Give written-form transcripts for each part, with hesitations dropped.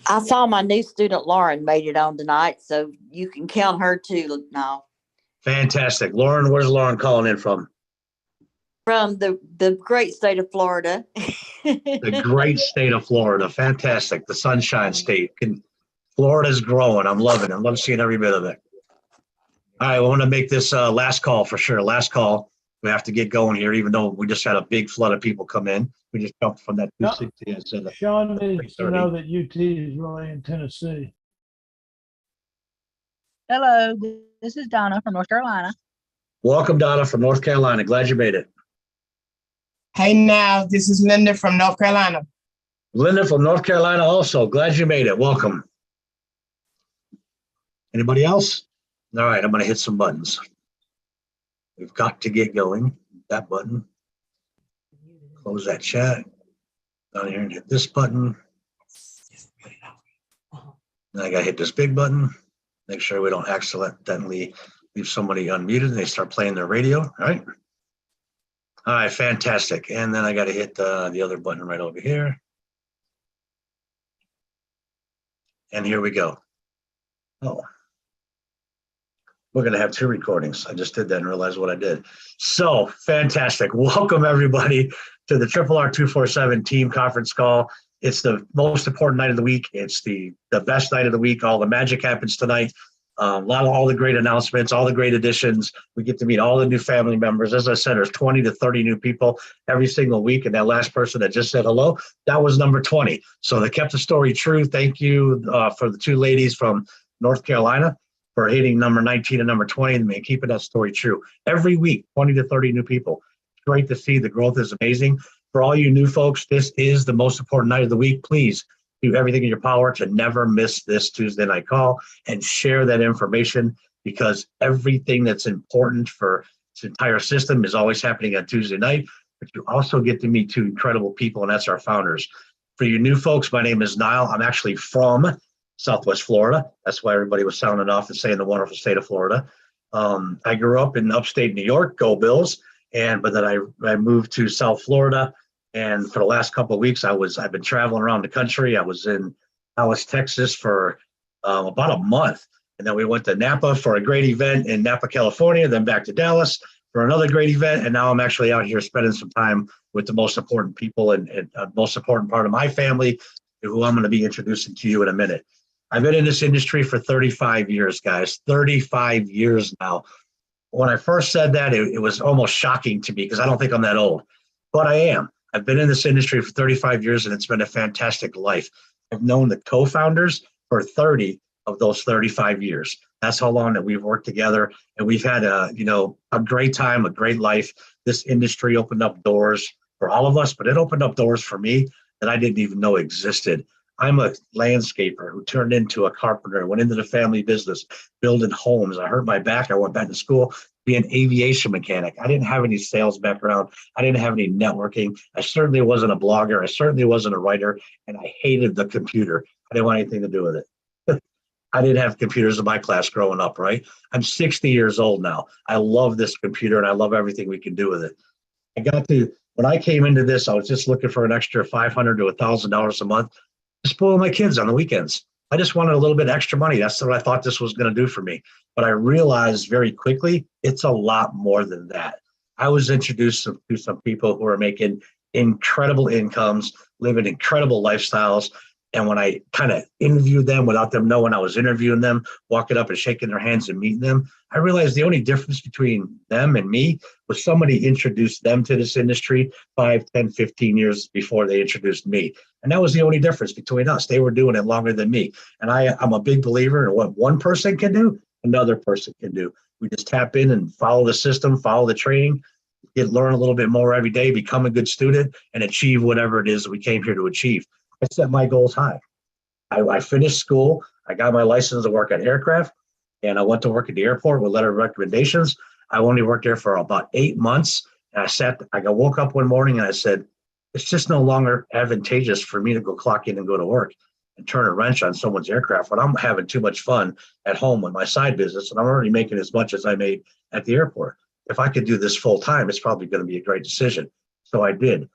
I saw my new student Lauren made it on tonight, so you can count her too now. Fantastic. Lauren, where's Lauren calling in from? From the great state of Florida. The great state of Florida. Fantastic. The Sunshine State. Florida's growing. I'm loving it. I love seeing every bit of it. All right, I want to make this last call for sure. Last call. We have to get going here, even though we just had a big flood of people come in. We just jumped from that 260. No, Sean needs to know that UT is really in Tennessee. Hello, this is Donna from North Carolina. Welcome, Donna, from North Carolina. Glad you made it. Hey, now, this is Linda from North Carolina. Linda from North Carolina also. Glad you made it. Welcome. Anybody else? All right, I'm going to hit some buttons. We've got to get going. That button. Close that chat. Down here and hit this button. Then I got to hit this big button. Make sure we don't accidentally leave somebody unmuted and they start playing their radio. All right. All right, fantastic. And then I got to hit the other button right over here. And here we go. Oh, we're going to have two recordings. I just did that and realized what I did. So fantastic. Welcome, everybody, to the RRR247 team conference call. It's the most important night of the week. It's the best night of the week. All the magic happens tonight. All the great announcements, all the great additions. We get to meet all the new family members. As I said, there's 20 to 30 new people every single week. And that last person that just said hello, that was number 20. So they kept the story true. Thank you for the two ladies from North Carolina for hitting number 19 and number 20 and keeping that story true. Every week, 20 to 30 new people. Great to see. The growth is amazing. For all you new folks, this is the most important night of the week. Please do everything in your power to never miss this Tuesday night call and share that information, because everything that's important for this entire system is always happening on Tuesday night. But you also get to meet two incredible people, and that's our founders. For you new folks, my name is Niall. I'm actually from Southwest Florida. That's why everybody was sounding off and saying the wonderful state of Florida. I grew up in upstate New York, go Bills, but then I moved to South Florida. And for the last couple of weeks, I've been traveling around the country. I was in Dallas, Texas for about a month. And then we went to Napa for a great event in Napa, California, then back to Dallas for another great event. And now I'm actually out here spending some time with the most important people and most important part of my family, who I'm going to be introducing to you in a minute. I've been in this industry for 35 years, guys, 35 years now. When I first said that, it was almost shocking to me because I don't think I'm that old, but I am. I've been in this industry for 35 years, and it's been a fantastic life. I've known the co-founders for 30 of those 35 years. That's how long that we've worked together, and we've had a great time, a great life. This industry opened up doors for all of us, but it opened up doors for me that I didn't even know existed. I'm a landscaper who turned into a carpenter, went into the family business, building homes. I hurt my back. I went back to school, be an aviation mechanic. I didn't have any sales background. I didn't have any networking. I certainly wasn't a blogger. I certainly wasn't a writer, and I hated the computer. I didn't want anything to do with it. I didn't have computers in my class growing up, right? I'm 60 years old now. I love this computer, and I love everything we can do with it. When I came into this, I was just looking for an extra $500 to $1,000 a month to spoil my kids on the weekends. I just wanted a little bit extra money. That's what I thought this was going to do for me. But I realized very quickly, it's a lot more than that. I was introduced to some people who are making incredible incomes, living incredible lifestyles. And when I kind of interviewed them without them knowing I was interviewing them, walking up and shaking their hands and meeting them, I realized the only difference between them and me was somebody introduced them to this industry 5, 10, 15 years before they introduced me. And that was the only difference between us. They were doing it longer than me. And I'm a big believer in what one person can do, another person can do. We just tap in and follow the system, follow the training, learn a little bit more every day, become a good student, and achieve whatever it is that we came here to achieve. I set my goals high. I finished school. I got my license to work on aircraft, and I went to work at the airport with letter of recommendations. I only worked there for about 8 months. And I woke up one morning and I said, it's just no longer advantageous for me to go clock in and go to work and turn a wrench on someone's aircraft when I'm having too much fun at home with my side business and I'm already making as much as I made at the airport. If I could do this full time, it's probably going to be a great decision. So I did.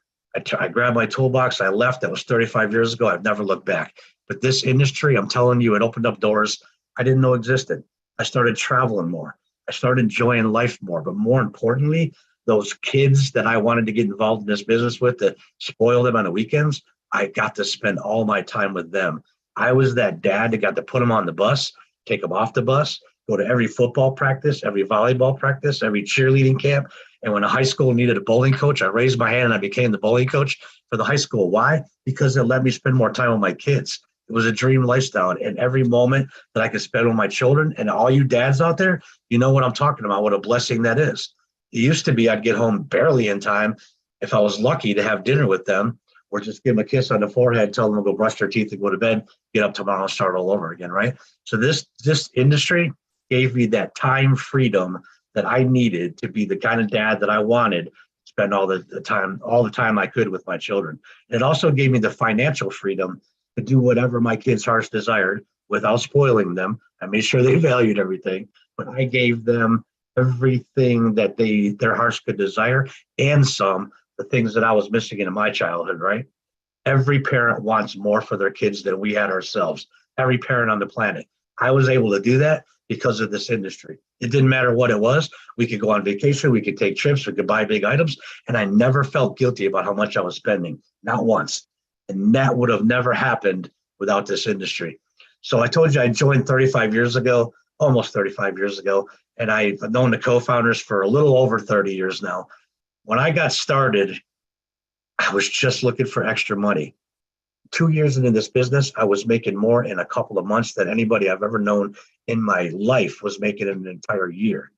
I grabbed my toolbox. I left. That was 35 years ago. I've never looked back. But this industry, I'm telling you, it opened up doors I didn't know existed. I started traveling more. I started enjoying life more. But more importantly, those kids that I wanted to get involved in this business with, to spoil them on the weekends, I got to spend all my time with them. I was that dad that got to put them on the bus, take them off the bus, go to every football practice, every volleyball practice, every cheerleading camp. And when a high school needed a bowling coach, I raised my hand and I became the bowling coach for the high school. Why? Because it let me spend more time with my kids. It was a dream lifestyle. And every moment that I could spend with my children, and all you dads out there, you know what I'm talking about, what a blessing that is. It used to be I'd get home barely in time if I was lucky to have dinner with them, or just give them a kiss on the forehead, tell them to go brush their teeth and go to bed, get up tomorrow and start all over again, right? So this industry gave me that time freedom that I needed to be the kind of dad that I wanted, spend all the time I could with my children. And it also gave me the financial freedom to do whatever my kids' hearts desired without spoiling them. I made sure they valued everything, but I gave them everything that their hearts could desire, and some, the things that I was missing in my childhood, right? Every parent wants more for their kids than we had ourselves. Every parent on the planet. I was able to do that because of this industry. It didn't matter what it was. We could go on vacation, we could take trips, we could buy big items, and I never felt guilty about how much I was spending, not once. And that would have never happened without this industry. So I told you I joined 35 years ago, almost 35 years ago, and I've known the co-founders for a little over 30 years now. When I got started, I was just looking for extra money. 2 years into this business, I was making more in a couple of months than anybody I've ever known in my life was making in an entire year.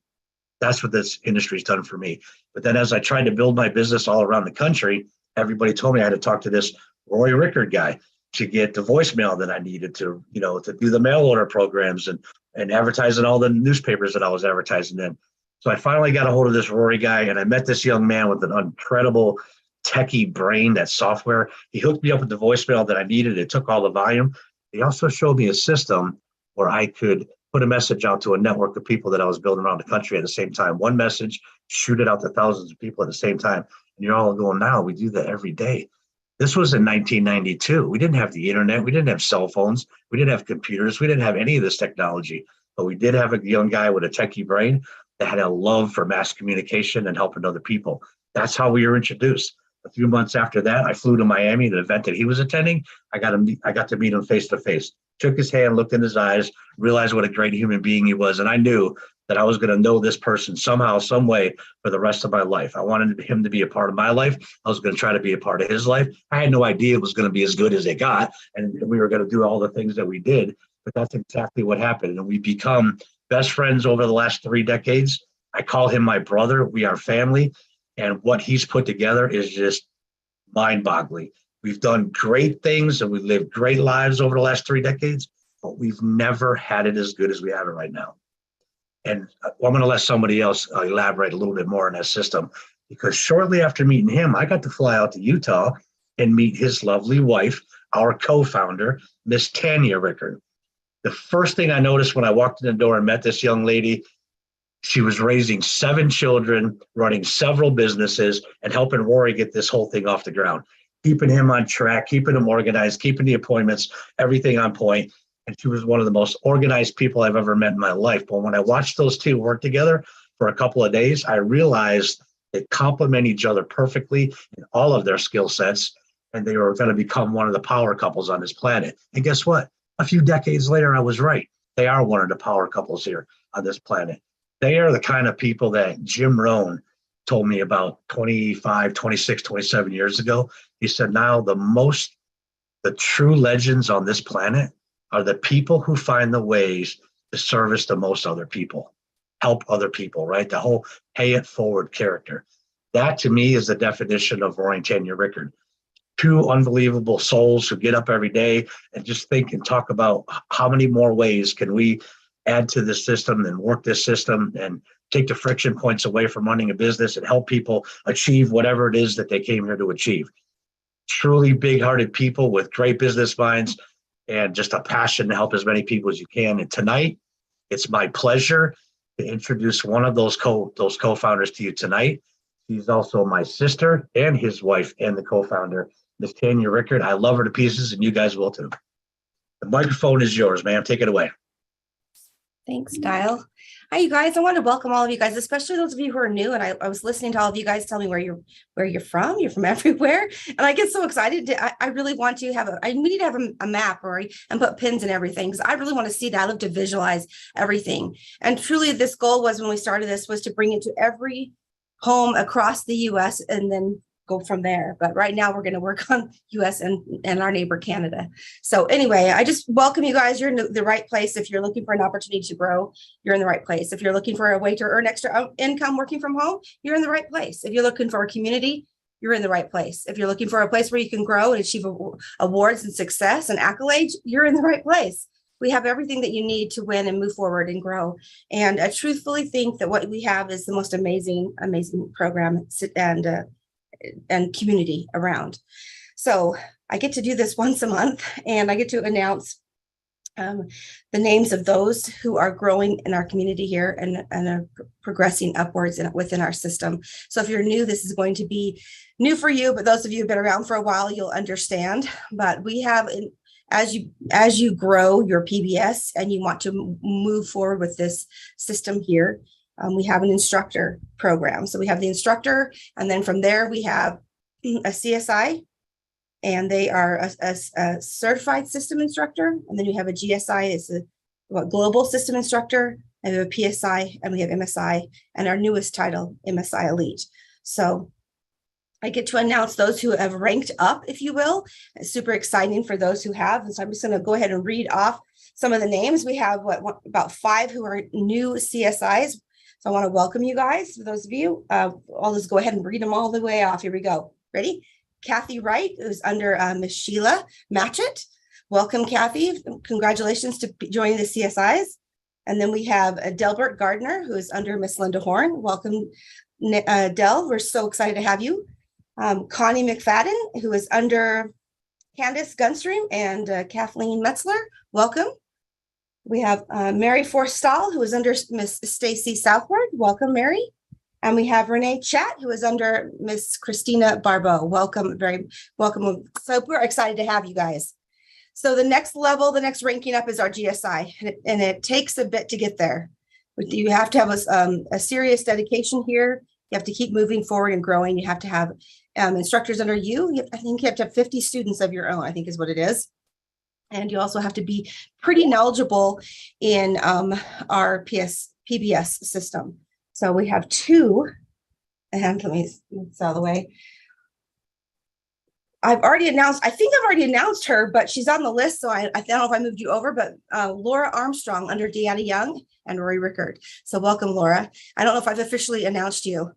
That's what this industry's done for me. But then as I tried to build my business all around the country, everybody told me I had to talk to this Roy Rickard guy to get the voicemail that I needed to, to do the mail order programs and advertise in all the newspapers that I was advertising in. So I finally got a hold of this Rory guy, and I met this young man with an incredible techie brain, that software. He hooked me up with the voicemail that I needed. It took all the volume. He also showed me a system where I could put a message out to a network of people that I was building around the country at the same time. One message, shoot it out to thousands of people at the same time. And you're all going, now we do that every day. This was in 1992. We didn't have the internet. We didn't have cell phones. We didn't have computers. We didn't have any of this technology. But we did have a young guy with a techie brain that had a love for mass communication and helping other people. That's how we were introduced. A few months after that, I flew to Miami, the event that he was attending. I got to meet him face to face. Took his hand, looked in his eyes, realized what a great human being he was. And I knew that I was going to know this person somehow, some way for the rest of my life. I wanted him to be a part of my life. I was going to try to be a part of his life. I had no idea it was going to be as good as it got, and we were going to do all the things that we did. But that's exactly what happened. And we become best friends over the last 3 decades. I call him my brother. We are family. And what he's put together is just mind-boggling. We've done great things and we've lived great lives over the last 3 decades, but we've never had it as good as we have it right now. And I'm going to let somebody else elaborate a little bit more on that system, because shortly after meeting him, I got to fly out to Utah and meet his lovely wife, our co-founder, Miss Tanya Rickard. The first thing I noticed when I walked in the door and met this young lady, she was raising 7 children, running several businesses, and helping Rory get this whole thing off the ground, keeping him on track, keeping him organized, keeping the appointments, everything on point. And she was one of the most organized people I've ever met in my life. But when I watched those two work together for a couple of days, I realized they complement each other perfectly in all of their skill sets, and they were going to become one of the power couples on this planet. And guess what? A few decades later, I was right. They are one of the power couples here on this planet. They are the kind of people that Jim Rohn told me about 25, 26, 27 years ago. He said, now the true legends on this planet are the people who find the ways to service the most other people, help other people, right? The whole pay it forward character. That to me is the definition of Roy and Tanya Rickard. 2 unbelievable souls who get up every day and just think and talk about how many more ways can we add to this system and work this system and take the friction points away from running a business and help people achieve whatever it is that they came here to achieve. Truly big-hearted people with great business minds and just a passion to help as many people as you can. And tonight, it's my pleasure to introduce one of those co-founders to you tonight. She's also my sister and his wife and the co-founder, Miss Tanya Rickard. I love her to pieces, and you guys will too. The microphone is yours, ma'am. Take it away. Thanks, Dial. Hi, you guys. I want to welcome all of you guys, especially those of you who are new. And I was listening to all of you guys tell me where you're from. You're from everywhere, and I get so excited. I really want to have we need to have a map and put pins and everything, because I really want to see that. I love to visualize everything. And truly, this goal was, when we started this, was to bring it to every home across the U.S. and then go from there. But right now we're going to work on US and our neighbor Canada. So anyway, I just welcome you guys. You're in the right place. If you're looking for an opportunity to grow, you're in the right place. If you're looking for a way to earn extra income working from home, you're in the right place. If you're looking for a community, you're in the right place. If you're looking for a place where you can grow and achieve awards and success and accolades, you're in the right place. We have everything that you need to win and move forward and grow. And I truthfully think that what we have is the most amazing program and community around. So I get to do this once a month, and I get to announce the names of those who are growing in our community here and are progressing upwards within our system. So if you're new, this is going to be new for you, but those of you who've been around for a while, you'll understand. But we have, as you grow your PBS and you want to move forward with this system here, we have an instructor program. So we have the instructor, and then from there we have a CSI, and they are a certified system instructor. And then you have a GSI, it's a global system instructor, and we have a PSI, and we have MSI, and our newest title, MSI Elite. So I get to announce those who have ranked up, if you will. It's super exciting for those who have. And so I'm just going to go ahead and read off some of the names. We have about 5 who are new CSIs. So I want to welcome you guys. For those of you, I'll just go ahead and read them all the way off. Here we go. Ready? Kathy Wright, who's under Miss Sheila Matchett. Welcome, Kathy. Congratulations to joining the CSIs. And then we have Delbert Gardner, who is under Miss Linda Horn. Welcome, Del. We're so excited to have you. Connie McFadden, who is under Candace Gunstream and Kathleen Metzler. Welcome. We have Mary Forstall, who is under Miss Stacy Southward. Welcome, Mary. And we have Renee Chat, who is under Miss Christina Barbeau. Welcome, very welcome. So we're excited to have you guys. So the next level, the next ranking up is our GSI, and it takes a bit to get there. You have to have a serious dedication here. You have to keep moving forward and growing. You have to have instructors under you. I think you have to have 50 students of your own, I think is what it is. And you also have to be pretty knowledgeable in our PBS system. So we have 2, and let me move this out of the way. I think I've already announced her, but she's on the list. So I don't know if I moved you over, but Laura Armstrong under Deanna Young and Rory Rickard. So welcome, Laura. I don't know if I've officially announced you.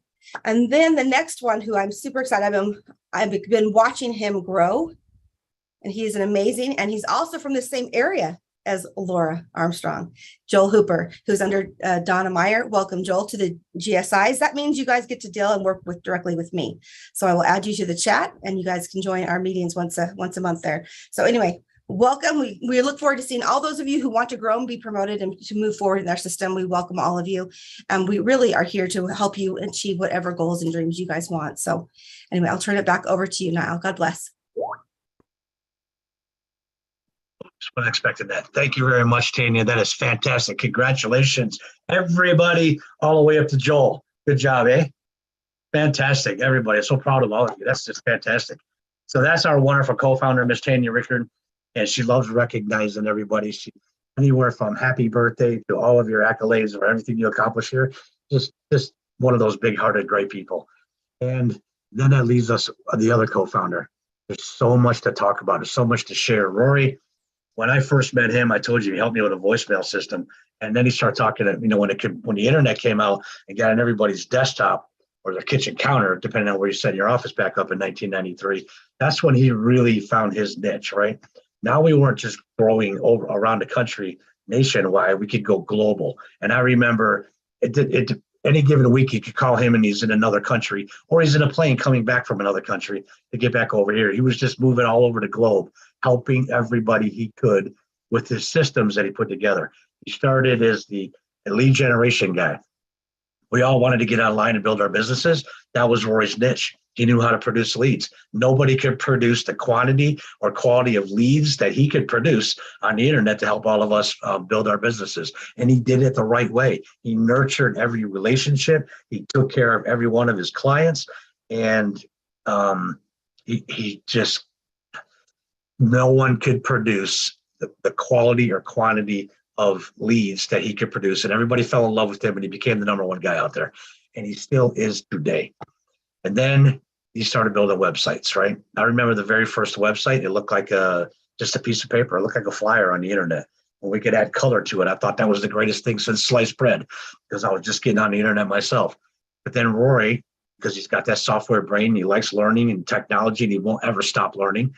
And then the next one, who I'm super excited, I've been watching him grow. And he is amazing. And he's also from the same area as Laura Armstrong, Joel Hooper, who's under Donna Meyer. Welcome, Joel, to the GSIs. That means you guys get to deal and work directly with me. So I will add you to the chat, and you guys can join our meetings once a month there. So anyway, welcome. We look forward to seeing all those of you who want to grow and be promoted and to move forward in our system. We welcome all of you. And we really are here to help you achieve whatever goals and dreams you guys want. So anyway, I'll turn it back over to you now. God bless. Wasn't expecting that. Thank you very much, Tanya. That is fantastic. Congratulations, everybody, all the way up to Joel. Good job, eh? Fantastic, everybody. I'm so proud of all of you. That's just fantastic. So that's our wonderful co-founder, Miss Tanya Rickard, and she loves recognizing everybody. She anywhere from happy birthday to all of your accolades or everything you accomplish here. Just one of those big-hearted, great people. And then that leaves us the other co-founder. There's so much to talk about. There's so much to share. Rory. When I first met him, I told you he helped me with a voicemail system, and then he started talking to, when the internet came out and got on everybody's desktop or their kitchen counter, depending on where you set your office back up in 1993. That's when he really found his niche, right? Now we weren't just growing around the country nationwide; we could go global. And I remember any given week you could call him and he's in another country, or he's in a plane coming back from another country to get back over here. He was just moving all over the globe, helping everybody he could with his systems that he put together. He started as the lead generation guy. We all wanted to get online and build our businesses. That was Rory's niche. He knew how to produce leads. Nobody could produce the quantity or quality of leads that he could produce on the internet to help all of us build our businesses. And he did it the right way. He nurtured every relationship. He took care of every one of his clients. And he just, no one could produce the quality or quantity of leads that he could produce. And everybody fell in love with him, and he became the #1 guy out there. And he still is today. And then he started building websites, right? I remember the very first website, it looked like just a piece of paper. It looked like a flyer on the internet. And we could add color to it. I thought that was the greatest thing since sliced bread, because I was just getting on the internet myself. But then Rory, because he's got that software brain, he likes learning and technology, and he won't ever stop learning,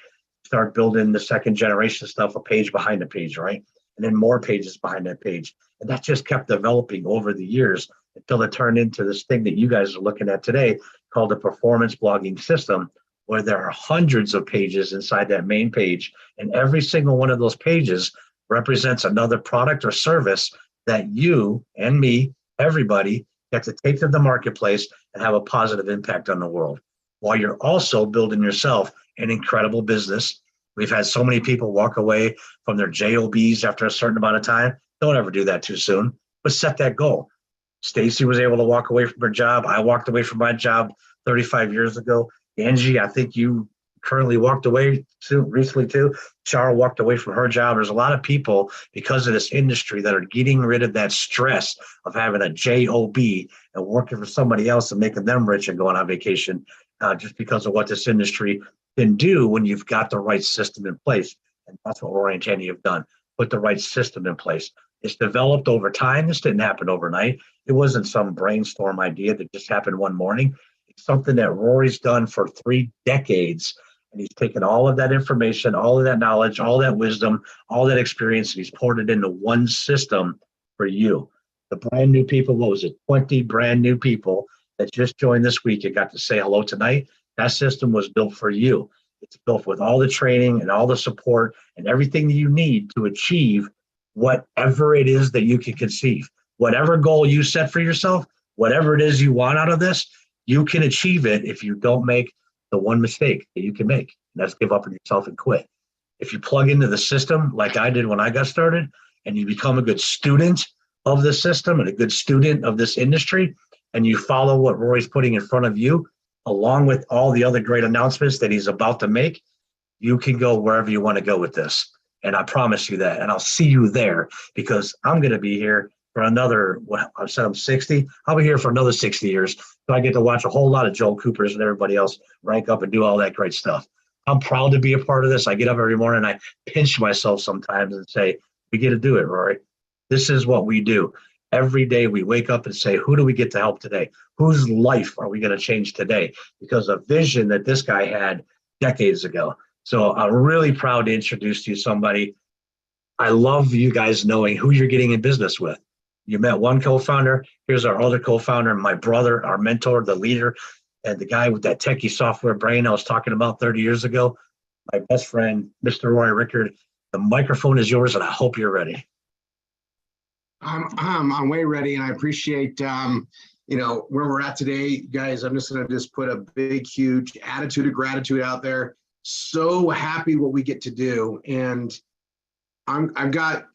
start building the second generation stuff, a page behind a page, right? And then more pages behind that page. And that just kept developing over the years until it turned into this thing that you guys are looking at today called the performance blogging system, where there are hundreds of pages inside that main page. And every single one of those pages represents another product or service that you and me, everybody, get to take to the marketplace and have a positive impact on the world, while you're also building yourself an incredible business. We've had so many people walk away from their JOBs after a certain amount of time. Don't ever do that too soon, but set that goal. Stacy was able to walk away from her job. I walked away from my job 35 years ago. Angie, I think you currently walked away recently too. Chara walked away from her job. There's a lot of people, because of this industry, that are getting rid of that stress of having a JOB and working for somebody else and making them rich and going on vacation, just because of what this industry can do when you've got the right system in place. And that's what Rory and Tanny have done, put the right system in place. It's developed over time. This didn't happen overnight. It wasn't some brainstorm idea that just happened one morning. It's something that Rory's done for 3 decades. And he's taken all of that information, all of that knowledge, all that wisdom, all that experience, and he's poured it into one system for you. The brand new people, what was it, 20 brand new people that just joined this week and got to say hello tonight. That system was built for you. It's built with all the training and all the support and everything that you need to achieve whatever it is that you can conceive. Whatever goal you set for yourself, whatever it is you want out of this, you can achieve it if you don't make the one mistake that you can make. And that's give up on yourself and quit. If you plug into the system like I did when I got started, and you become a good student of the system and a good student of this industry, and you follow what Rory's putting in front of you, along with all the other great announcements that he's about to make, you can go wherever you want to go with this. And I promise you that. And I'll see you there, because I'm going to be here for another, well, I said I'm 60. I'll be here for another 60 years. So I get to watch a whole lot of Joel Coopers and everybody else rank up and do all that great stuff. I'm proud to be a part of this. I get up every morning and I pinch myself sometimes and say, we get to do it, Rory. This is what we do. Every day we wake up and say, who do we get to help today? Whose life are we going to change today? Because of vision that this guy had decades ago. So I'm really proud to introduce to you somebody. I love you guys knowing who you're getting in business with. You met one co-founder. Here's our other co-founder, my brother, our mentor, the leader, and the guy with that techie software brain I was talking about 30 years ago, my best friend, Mr. Roy Rickard. The microphone is yours, and I hope you're ready. I'm way ready, and I appreciate where we're at today, guys. I'm just going to put a big, huge attitude of gratitude out there. So happy what we get to do, and I've got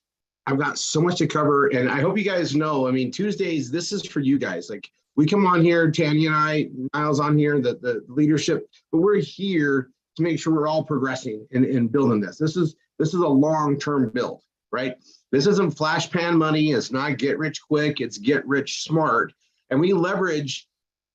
so much to cover, and I hope you guys know. I mean, Tuesdays, this is for you guys. Like, we come on here, Tanya and I, Niles on here, the leadership, but we're here to make sure we're all progressing in building this. This is a long-term build, right? This isn't flash pan money. It's not get rich quick. It's get rich smart. And we leverage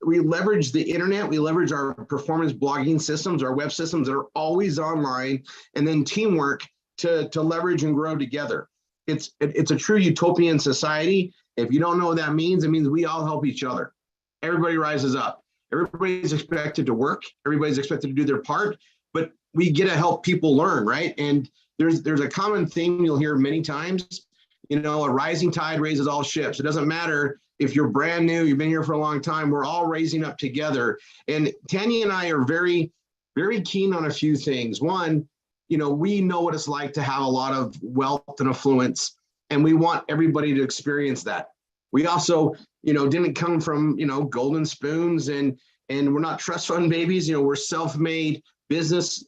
the internet. We leverage our performance blogging systems, our web systems that are always online, and then teamwork to leverage and grow together. It's a true utopian society. If you don't know what that means, it means we all help each other. Everybody rises up. Everybody's expected to work. Everybody's expected to do their part, but we get to help people learn, right? And there's a common theme you'll hear many times, a rising tide raises all ships. It doesn't matter if you're brand new, you've been here for a long time, we're all raising up together. And Tanya and I are very, very keen on a few things. One, we know what it's like to have a lot of wealth and affluence, and we want everybody to experience that. We also, didn't come from, golden spoons and we're not trust fund babies. We're self-made business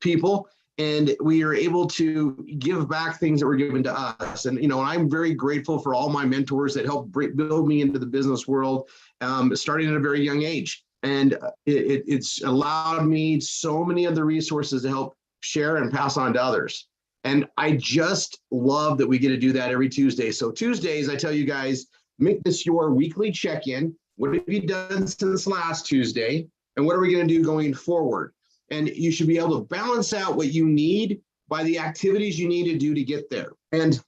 people, and we are able to give back things that were given to us. And, I'm very grateful for all my mentors that helped build me into the business world, starting at a very young age. And it's allowed me so many other resources to help share and pass on to others. And I just love that we get to do that every Tuesday. So Tuesdays, I tell you guys, make this your weekly check-in. What have you done since last Tuesday? And what are we going to do going forward? And you should be able to balance out what you need by the activities you need to do to get there. And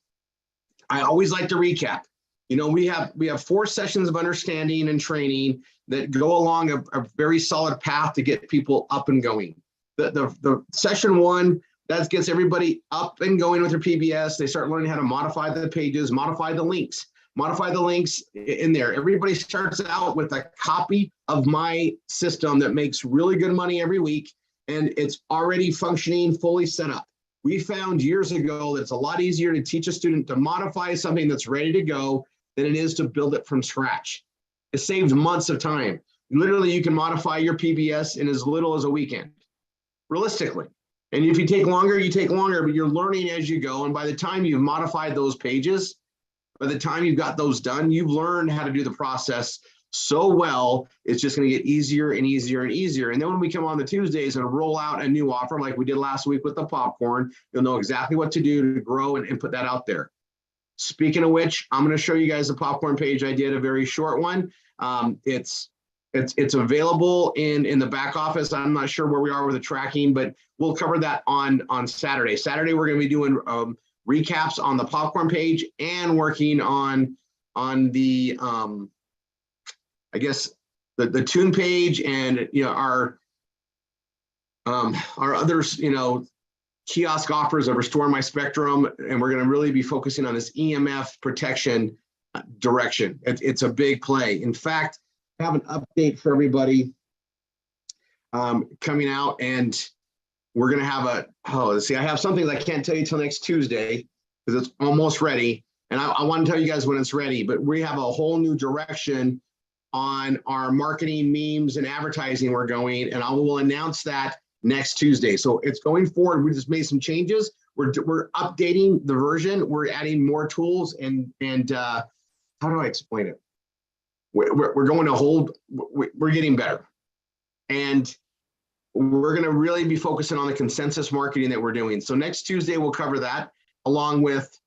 I always like to recap. We have 4 sessions of understanding and training that go along a very solid path to get people up and going. The session 1, that gets everybody up and going with their PBS. They start learning how to modify the pages, modify the links in there. Everybody starts out with a copy of my system that makes really good money every week, and it's already functioning, fully set up. We found years ago that it's a lot easier to teach a student to modify something that's ready to go than it is to build it from scratch. It saves months of time. Literally, you can modify your PBS in as little as a weekend, realistically. And if you take longer, you take longer, but you're learning as you go. And by the time you've modified those pages, by the time you've got those done, you've learned how to do the process so well, it's just going to get easier and easier and easier. And then when we come on the Tuesdays and roll out a new offer like we did last week with the popcorn, you'll know exactly what to do to grow and put that out there. Speaking of which, I'm going to show you guys the popcorn page. I did a very short one. It's available in the back office. I'm not sure where we are with the tracking, but we'll cover that on Saturday. Saturday, we're going to be doing recaps on the popcorn page and working on the I guess the tune page and our others kiosk offers of Restore My Spectrum, and we're going to really be focusing on this EMF protection direction. It's a big play. In fact, I have an update for everybody coming out, and we're going to have I have something that I can't tell you till next Tuesday because it's almost ready, and I want to tell you guys when it's ready, but we have a whole new direction on our marketing, memes, and advertising we're going, and I will announce that next Tuesday. So it's going forward. We just made some changes. We're updating the version. We're adding more tools and how do I explain it? We're going to hold. We're getting better, and we're going to really be focusing on the consensus marketing that we're doing. So next Tuesday we'll cover that along with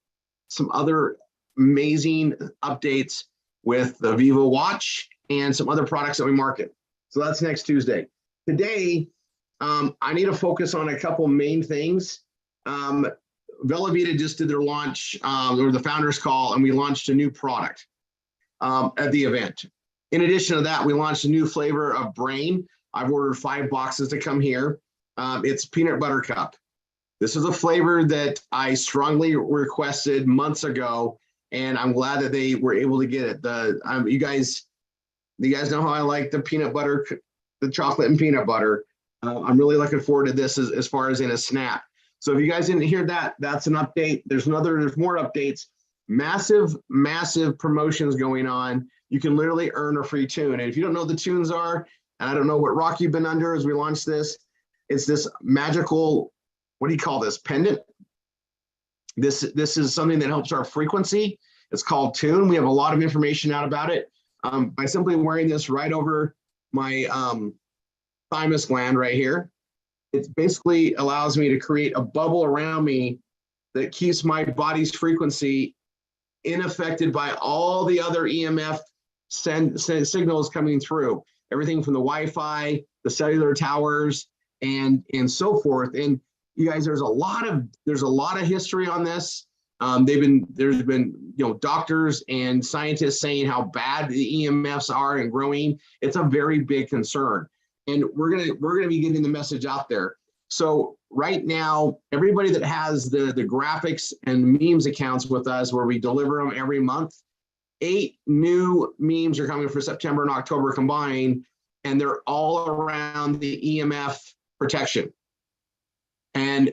some other amazing updates with the Vivo Watch and some other products that we market. So that's next Tuesday. Today, I need to focus on a couple main things. Bellavita just did their launch, or the founders call, and we launched a new product at the event. In addition to that, we launched a new flavor of Brain. I've ordered 5 boxes to come here. It's peanut butter cup. This is a flavor that I strongly requested months ago, and I'm glad that they were able to get it. You guys know how I like the peanut butter, the chocolate and peanut butter. I'm really looking forward to this as far as in a snack. So if you guys didn't hear that, that's an update. There's more updates. Massive promotions going on. You can literally earn a free tune. And if you don't know what the tunes are, and I don't know what rock you've been under as we launch this, it's this magical, what do you call this, pendant? This is something that helps our frequency. It's called Tune. We have a lot of information out about it. By simply wearing this right over my thymus gland right here, it basically allows me to create a bubble around me that keeps my body's frequency unaffected by all the other EMF signals coming through. Everything from the Wi-Fi, the cellular towers, and so forth. And you guys, there's a lot of history on this. There's been doctors and scientists saying how bad the EMFs are and growing. It's a very big concern, and we're gonna be getting the message out there. So right now, everybody that has the graphics and memes accounts with us, where we deliver them every month, 8 new memes are coming for September and October combined, and they're all around the EMF protection. And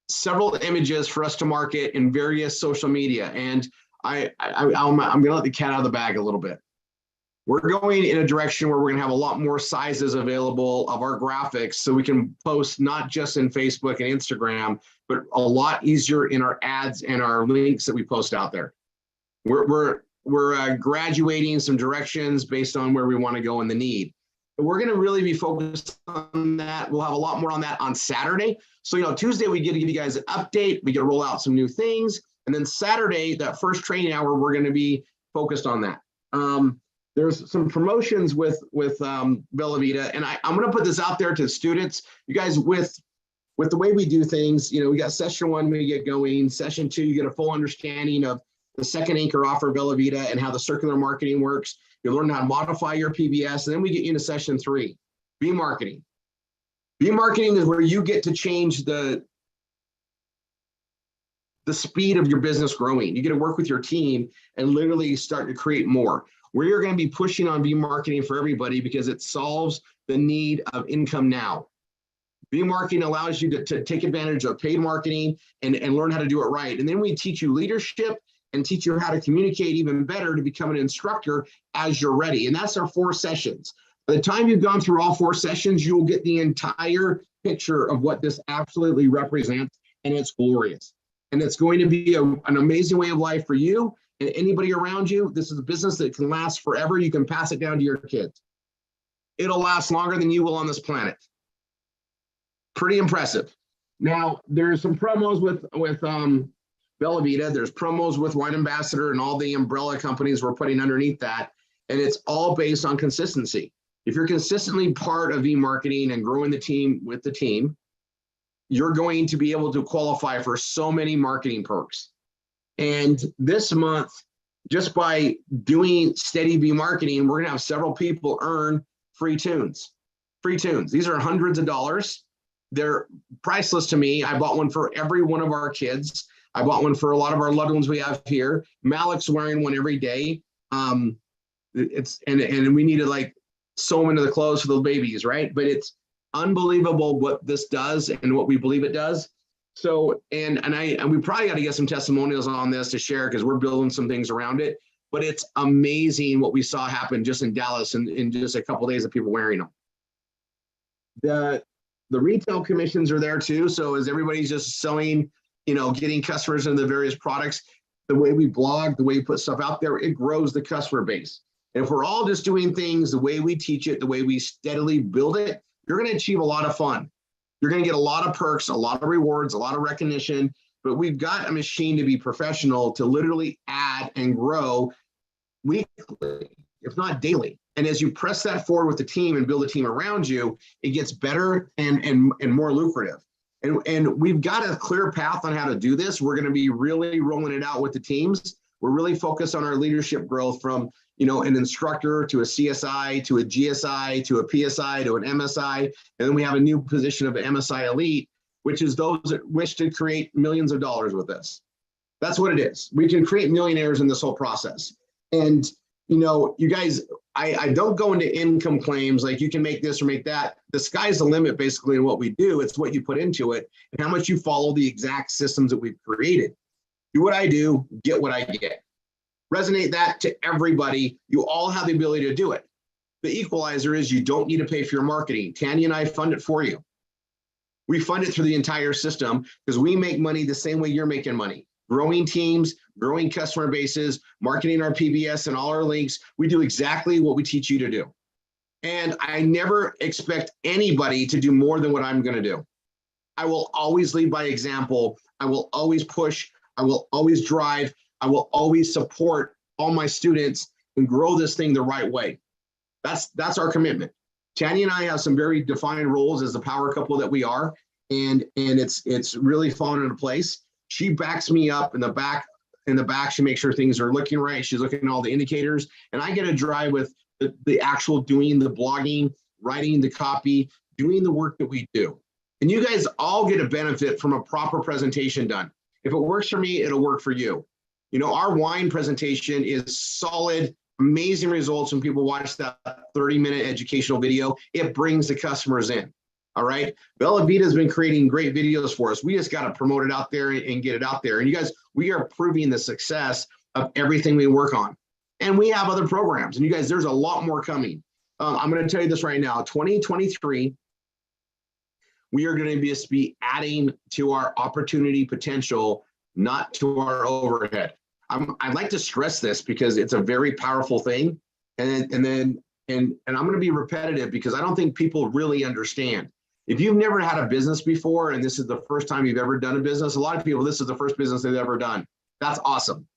several images for us to market in various social media. And I'm gonna let the cat out of the bag a little bit. We're going in a direction where we're gonna have a lot more sizes available of our graphics, so we can post not just in Facebook and Instagram, but a lot easier in our ads and our links that we post out there. We're graduating some directions based on where we want to go and the need. But we're going to really be focused on that. We'll have a lot more on that on Saturday. So, Tuesday we get to give you guys an update. We get to roll out some new things. And then Saturday, that first training hour, we're going to be focused on that. There's some promotions with Bellavita. And I'm going to put this out there to students. You guys, with the way we do things, we got session 1, we get going. Session 2, you get a full understanding of the second anchor offer, Bellavita, and how the circular marketing works. You learn how to modify your PBS, and then we get you into session 3, B marketing. B marketing is where you get to change the speed of your business growing. You get to work with your team and literally start to create more. We're going to be pushing on B marketing for everybody because it solves the need of income now. B marketing allows you to take advantage of paid marketing and learn how to do it right. And then we teach you leadership and teach you how to communicate even better to become an instructor as you're ready. And that's our 4 sessions. By the time you've gone through all 4 sessions, you will get the entire picture of what this absolutely represents, and it's glorious. And it's going to be an amazing way of life for you and anybody around you. This is a business that can last forever. You can pass it down to your kids. It'll last longer than you will on this planet. Pretty impressive. Now, there's some promos with Bellavita. There's promos with Wine Ambassador and all the umbrella companies we're putting underneath that. And it's all based on consistency. If you're consistently part of e-marketing and growing the team with the team, you're going to be able to qualify for so many marketing perks. And this month, just by doing steady B marketing, we're going to have several people earn free tunes. Free tunes. These are hundreds of dollars. They're priceless to me. I bought one for every one of our kids. I bought one for a lot of our loved ones we have here. Malik's wearing one every day. And we need to like sew them into the clothes for the babies, right? But it's unbelievable what this does and what we believe it does. So, and we probably got to get some testimonials on this to share because we're building some things around it. But it's amazing what we saw happen just in Dallas in just a couple of days of people wearing them. The retail commissions are there too. So as everybody's just selling, getting customers into the various products, the way we blog, the way we put stuff out there, it grows the customer base. And if we're all just doing things the way we teach it, the way we steadily build it, you're going to achieve a lot of fun. You're going to get a lot of perks, a lot of rewards, a lot of recognition, but we've got a machine to be professional to literally add and grow weekly, if not daily. And as you press that forward with the team and build a team around you, it gets better and more lucrative. And we've got a clear path on how to do this. We're going to be really rolling it out with the teams. We're really focused on our leadership growth from, an instructor to a CSI, to a GSI, to a PSI, to an MSI. And then we have a new position of MSI Elite, which is those that wish to create millions of dollars with this. That's what it is. We can create millionaires in this whole process. And, you guys, I don't go into income claims like you can make this or make that. The sky's the limit basically in what we do. It's what you put into it and how much you follow the exact systems that we've created. Do what I do, get what I get. Resonate that to everybody. You all have the ability to do it. The equalizer is you don't need to pay for your marketing. Tanya and I fund it for you. We fund it through the entire system because we make money the same way you're making money. Growing teams, growing customer bases, marketing our PBS and all our links. We do exactly what we teach you to do. And I never expect anybody to do more than what I'm going to do. I will always lead by example. I will always push. I will always drive. I will always support all my students and grow this thing the right way. That's our commitment. Tanya and I have some very defined roles as the power couple that we are, and it's really fallen into place. She backs me up in the back. She makes sure things are looking right. She's looking at all the indicators, and I get to drive with the actual doing the blogging, writing the copy, doing the work that we do. And you guys all get a benefit from a proper presentation done. If it works for me, it'll work for you. Our wine presentation is solid, amazing results when people watch that 30-minute educational video. It brings the customers in. All right. Bellavita has been creating great videos for us. We just got to promote it out there and get it out there. And you guys, we are proving the success of everything we work on. And we have other programs. And you guys, there's a lot more coming. I'm going to tell you this right now. 2023, we are going to be adding to our opportunity potential, not to our overhead. I'd like to stress this because it's a very powerful thing. And I'm going to be repetitive because I don't think people really understand. If you've never had a business before, and this is the first time you've ever done a business, a lot of people, this is the first business they've ever done. That's awesome.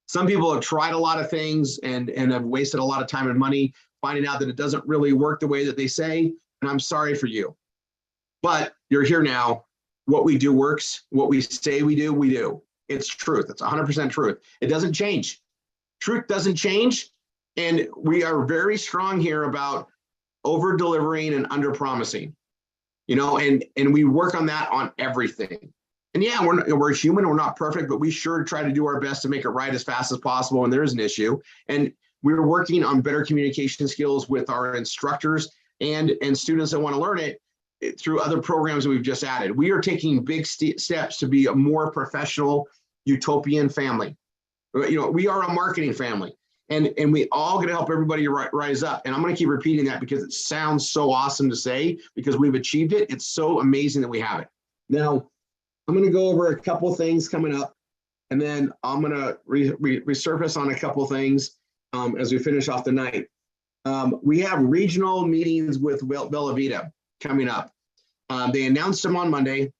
Some people have tried a lot of things and have wasted a lot of time and money finding out that it doesn't really work the way that they say. And I'm sorry for you, but you're here now. What we do works. What we say we do, we do. It's truth. It's 100% truth. It doesn't change. Truth doesn't change. And we are very strong here about over delivering and under promising, you know, and we work on that on everything. And yeah, we're human, we're not perfect, but we sure try to do our best to make it right as fast as possible when there's an issue. And we're working on better communication skills with our instructors and students that want to learn it through other programs that we've just added. We are taking big steps to be a more professional, utopian family. You know, we are a marketing family, and we all going to help everybody rise up. And I'm going to keep repeating that because it sounds so awesome to say, because we've achieved it. It's so amazing that we have it. Now, I'm going to go over a couple things coming up, and then I'm going to resurface on a couple things as we finish off the night. We have regional meetings with Bellavita coming up. They announced them on Monday.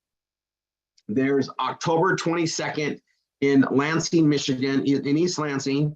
There's October 22nd in Lansing, Michigan, in East Lansing.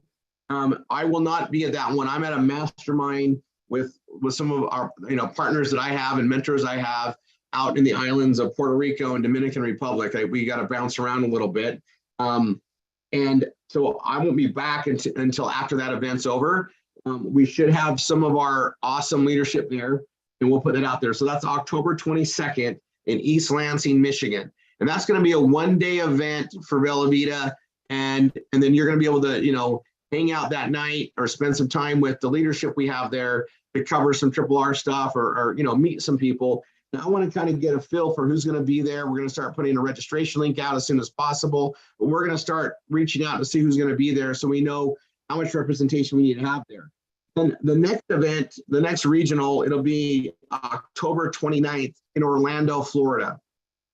I will not be at that one. I'm at a mastermind with some of our partners that I have and mentors I have out in the islands of Puerto Rico and Dominican Republic. We got to bounce around a little bit. And so I won't be back until after that event's over. We should have some of our awesome leadership there, and we'll put that out there. So that's October 22nd in East Lansing, Michigan. And that's going to be a one-day event for Bellavita. And then you're going to be able to, hang out that night or spend some time with the leadership we have there to cover some RRR stuff or meet some people. Now, I want to kind of get a feel for who's going to be there. We're going to start putting a registration link out as soon as possible, but we're going to start reaching out to see who's going to be there so we know how much representation we need to have there. Then the next event, the next regional, it'll be October 29th in Orlando, Florida.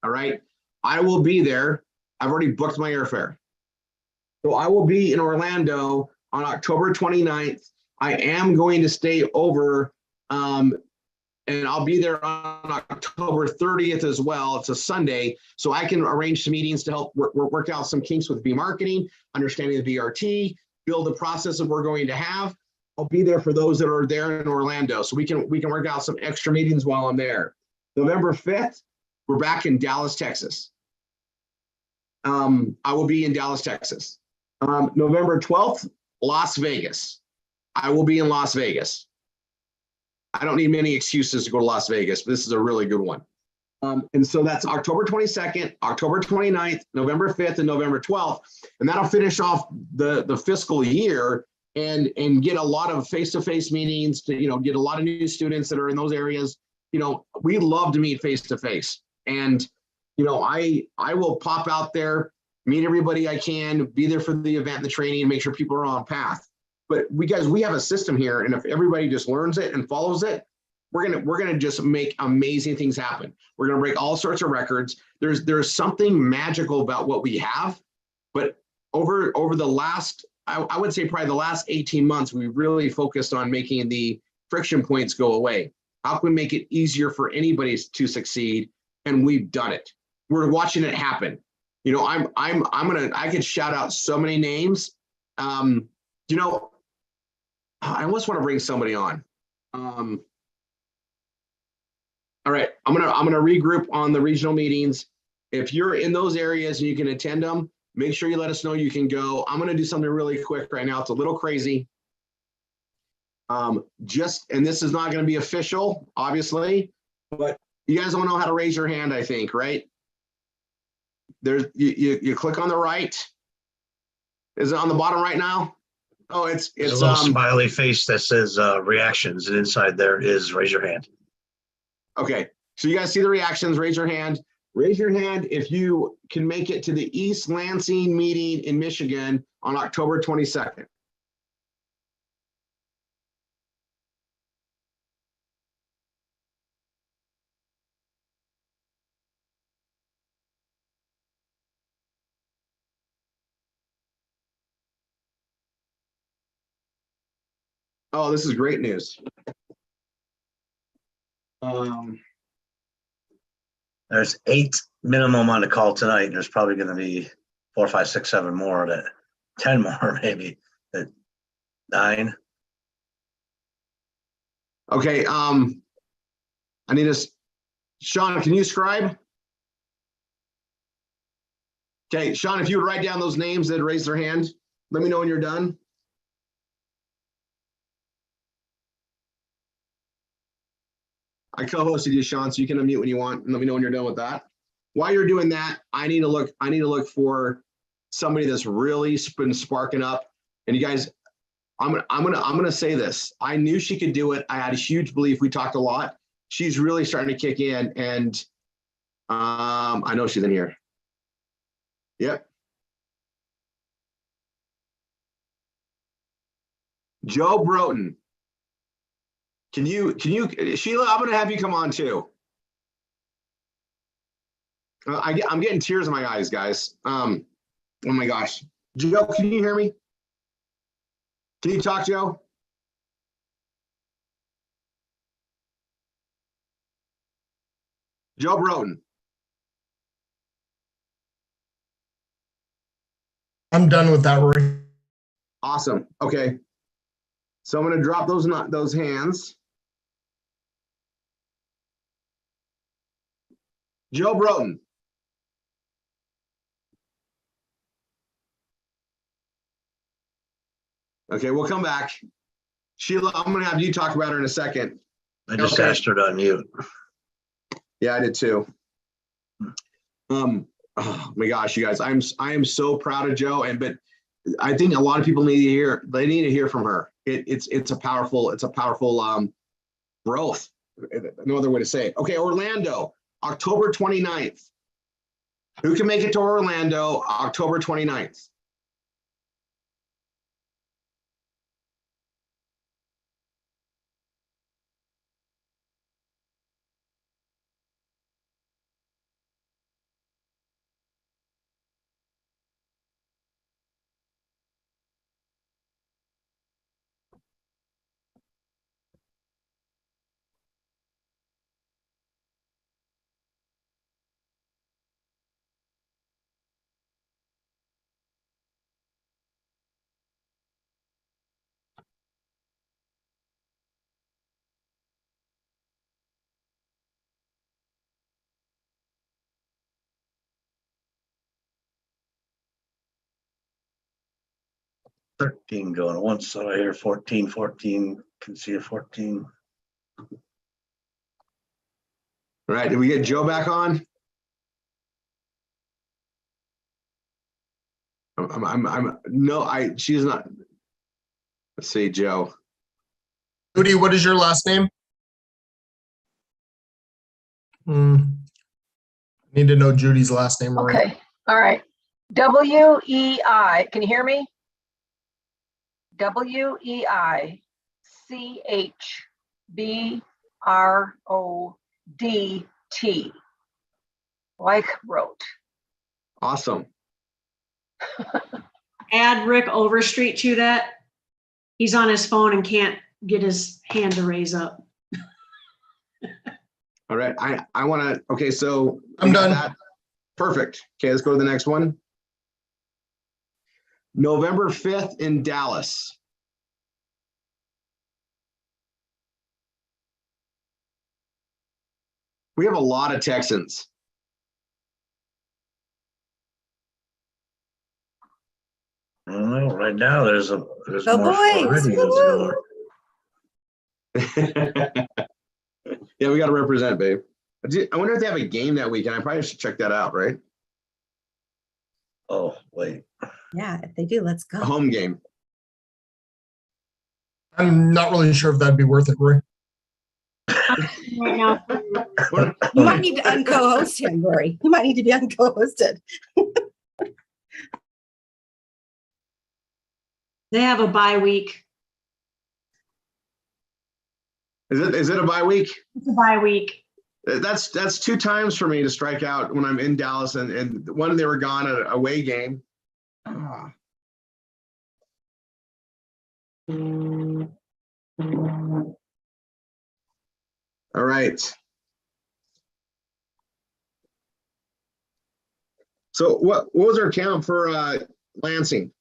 All right. I will be there. I've already booked my airfare. So I will be in Orlando on October 29th. I am going to stay over and I'll be there on October 30th as well. It's a Sunday, so I can arrange some meetings to help work out some kinks with marketing, understanding the VRT, build the process that we're going to have. I'll be there for those that are there in Orlando, so we can work out some extra meetings while I'm there. November 5th, we're back in Dallas, Texas. I will be in Dallas, Texas. November 12th, Las Vegas. I will be in Las Vegas. I don't need many excuses to go to Las Vegas, but this is a really good one. And so that's October 22nd, October 29th, November 5th, and November 12th. And that'll finish off the fiscal year and get a lot of face-to-face meetings to, get a lot of new students that are in those areas. We love to meet face-to-face. And, I will pop out there, meet everybody I can, be there for the event and the training, and make sure people are on path. But we have a system here, and if everybody just learns it and follows it, we're gonna just make amazing things happen. We're gonna break all sorts of records. There's something magical about what we have, but over the last, I would say probably the last 18 months, we really focused on making the friction points go away. How can we make it easier for anybody to succeed? And we've done it. We're watching it happen. I could shout out so many names. I almost want to bring somebody on. All right, I'm gonna regroup on the regional meetings. If you're in those areas and you can attend them, make sure you let us know you can go. I'm gonna do something really quick right now. It's a little crazy. And this is not gonna be official, obviously, but you guys don't know how to raise your hand, I think, right? You click on the right. Is it on the bottom right now? Oh, it's a little smiley face that says reactions, and inside there is raise your hand. Okay, so you guys see the reactions, raise your hand. raise your hand if you can make it to the East Lansing meeting in Michigan on October 22nd. Oh, this is great news. There's 8 minimum on the call tonight. And there's probably going to be 4, 5, 6, 7 more. That 10 more maybe. At 9. Okay, I need to, Sean, can you scribe? Okay, Sean, if you would write down those names that raised their hand, let me know when you're done. I co-hosted you, Sean, so you can unmute when you want and let me know when you're done with that. While you're doing that, I need to look for somebody that's really been sparking up. And you guys, I'm gonna say this. I knew she could do it. I had a huge belief. We talked a lot. She's really starting to kick in, and I know she's in here. Yep. Joe Broughton. Can you, Sheila, I'm gonna have you come on too. I'm getting tears in my eyes, guys. Oh my gosh. Joe, can you hear me? Can you talk, Joe? Joe Broughton. I'm done with that, Rory. Awesome. Okay. So I'm going to drop those hands. Joe Broughton. Okay, we'll come back. Sheila, I'm going to have you talk about her in a second. I just Okay. asked her to unmute. Yeah, I did too. Oh my gosh, you guys, I am so proud of Joe, but I think a lot of people need to hear from her. It's a powerful growth. No other way to say it. Okay, Orlando, October 29th. Who can make it to Orlando, October 29th? Thirteen going once, so I hear 14, can see a 14. All right, did we get Joe back on? She's not. Let's see, Joe. Judy, what is your last name? Need to know Judy's last name, Rory. Okay, all right. W-E-I, can you hear me? W-E-I-C-H-B-R-O-D-T. Like wrote. Awesome. Add Rick Overstreet to that. He's on his phone and can't get his hand to raise up. All right, I want to, okay, so. I'm done. That. Perfect. Okay, let's go to the next one. November 5th in Dallas. We have a lot of Texans. I don't know. Right now, there's Go more boys. Floridians going. Yeah, we got to represent, babe. I wonder if they have a game that weekend. I probably should check that out, right? Oh, wait. Yeah, if they do, let's A go. home game. I'm not really sure if that'd be worth it, Rory. Right now. You might need to unco-host him, Lori. You might need to be unco-hosted. They have a bye week. Is it a bye week? It's a bye week. That's 2 times for me to strike out when I'm in Dallas, and one they were gone at an away game. Ah. All right. So what was our count for Lansing?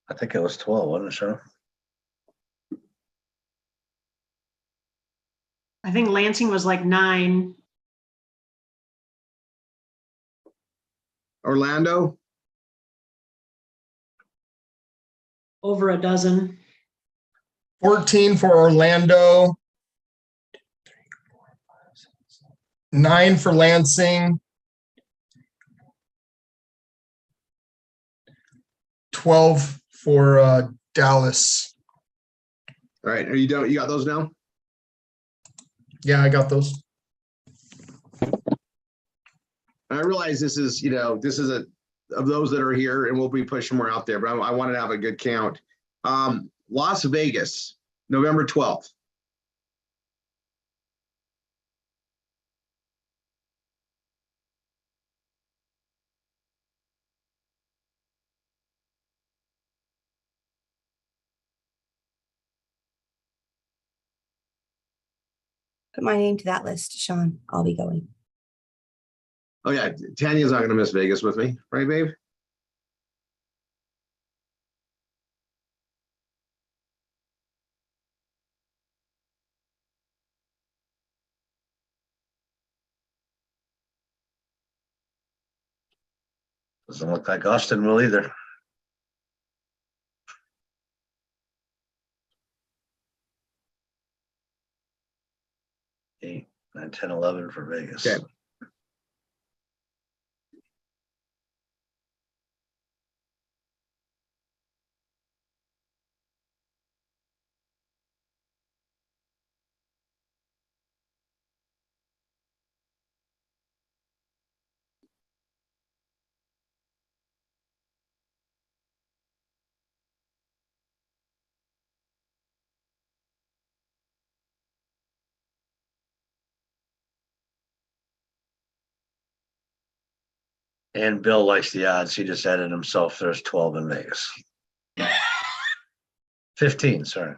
I think it was 12, wasn't it, Cheryl? I think Lansing was like 9. Orlando? Over a dozen. 14 for Orlando. 9 for Lansing. 12 for Dallas. All right, are you done? You got those now? Yeah, I got those. I realize this is, this is of those that are here, and we'll be pushing more out there, but I wanted to have a good count. Las Vegas, November 12th. Put my name to that list, Sean. I'll be going. Oh yeah, Tanya's not gonna miss Vegas with me, right, babe? Doesn't look like Austin will either. 8, 9, 10, 11 for Vegas. Okay. And Bill likes the odds. He just added himself. There's 12 in Vegas. 15, sorry.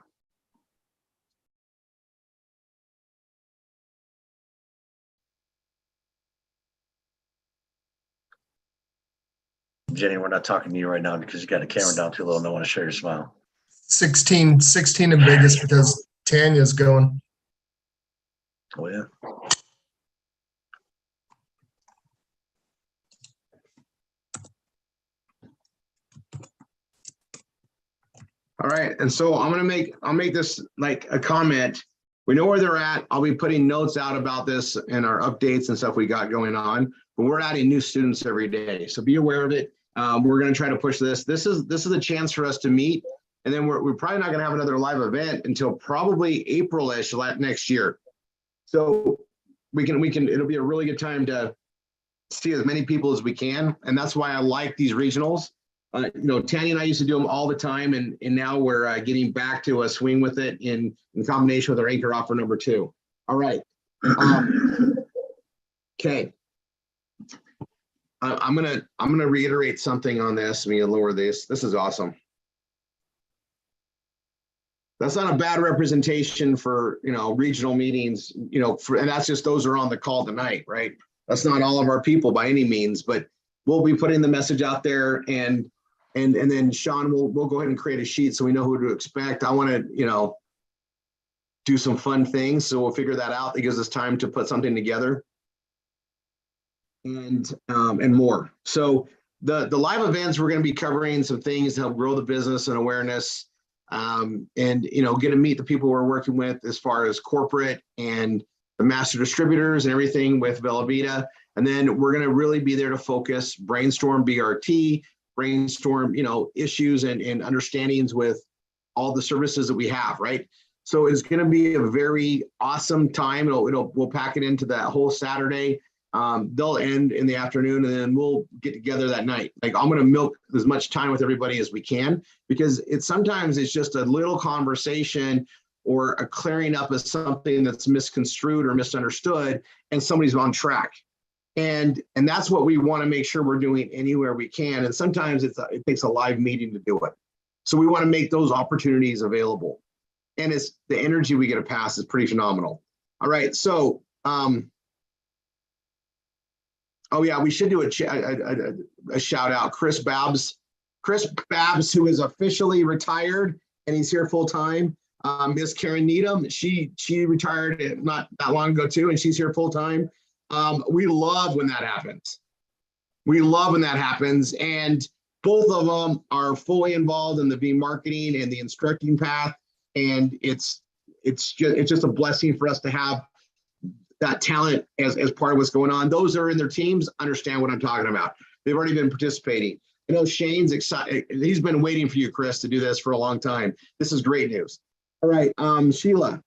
Jenny, we're not talking to you right now because you got a camera down too low and don't want to share your smile. 16 in Vegas because Tanya's going. Oh, yeah. All right, and so I'll make this like a comment. We know where they're at. I'll be putting notes out about this and our updates and stuff we got going on, but we're adding new students every day. So be aware of it. We're gonna try to push this. This is a chance for us to meet, and then we're probably not gonna have another live event until probably April-ish next year. So we can, it'll be a really good time to see as many people as we can. And that's why I like these regionals. Tanya and I used to do them all the time, and now we're getting back to a swing with it in combination with our anchor offer number 2. All right. Okay. I'm gonna reiterate something on this. Let me lower this. This is awesome. That's not a bad representation for regional meetings. And that's just those who are on the call tonight, right? That's not all of our people by any means, but we'll be putting the message out there, and then Sean we'll go ahead and create a sheet so we know who to expect. I want to do some fun things, so we'll figure that out. It gives us time to put something together, and more. So the live events, we're going to be covering some things to help grow the business and awareness, and get to meet the people we're working with as far as corporate and the master distributors and everything with Bellavita. And then we're going to really be there to focus, brainstorm BRT, brainstorm, issues and understandings with all the services that we have, right? So it's going to be a very awesome time. We'll pack it into that whole Saturday. They'll end in the afternoon, and then we'll get together that night. Like, I'm going to milk as much time with everybody as we can, because sometimes it's just a little conversation or a clearing up of something that's misconstrued or misunderstood, and somebody's on track. And that's what we want to make sure we're doing anywhere we can. And sometimes it takes a live meeting to do it. So we want to make those opportunities available. And it's the energy we get to pass is pretty phenomenal. All right, so oh yeah, we should do a shout out. Chris Babs, who is officially retired and he's here full time. Miss Karen Needham, she retired not that long ago too, and she's here full time. We love when that happens. We love when that happens, and both of them are fully involved in the V marketing and the instructing path. And it's just a blessing for us to have that talent as part of what's going on. Those that are in their teams understand what I'm talking about. They've already been participating. I know Shane's excited. He's been waiting for you, Chris, to do this for a long time. This is great news. All right, Sheila,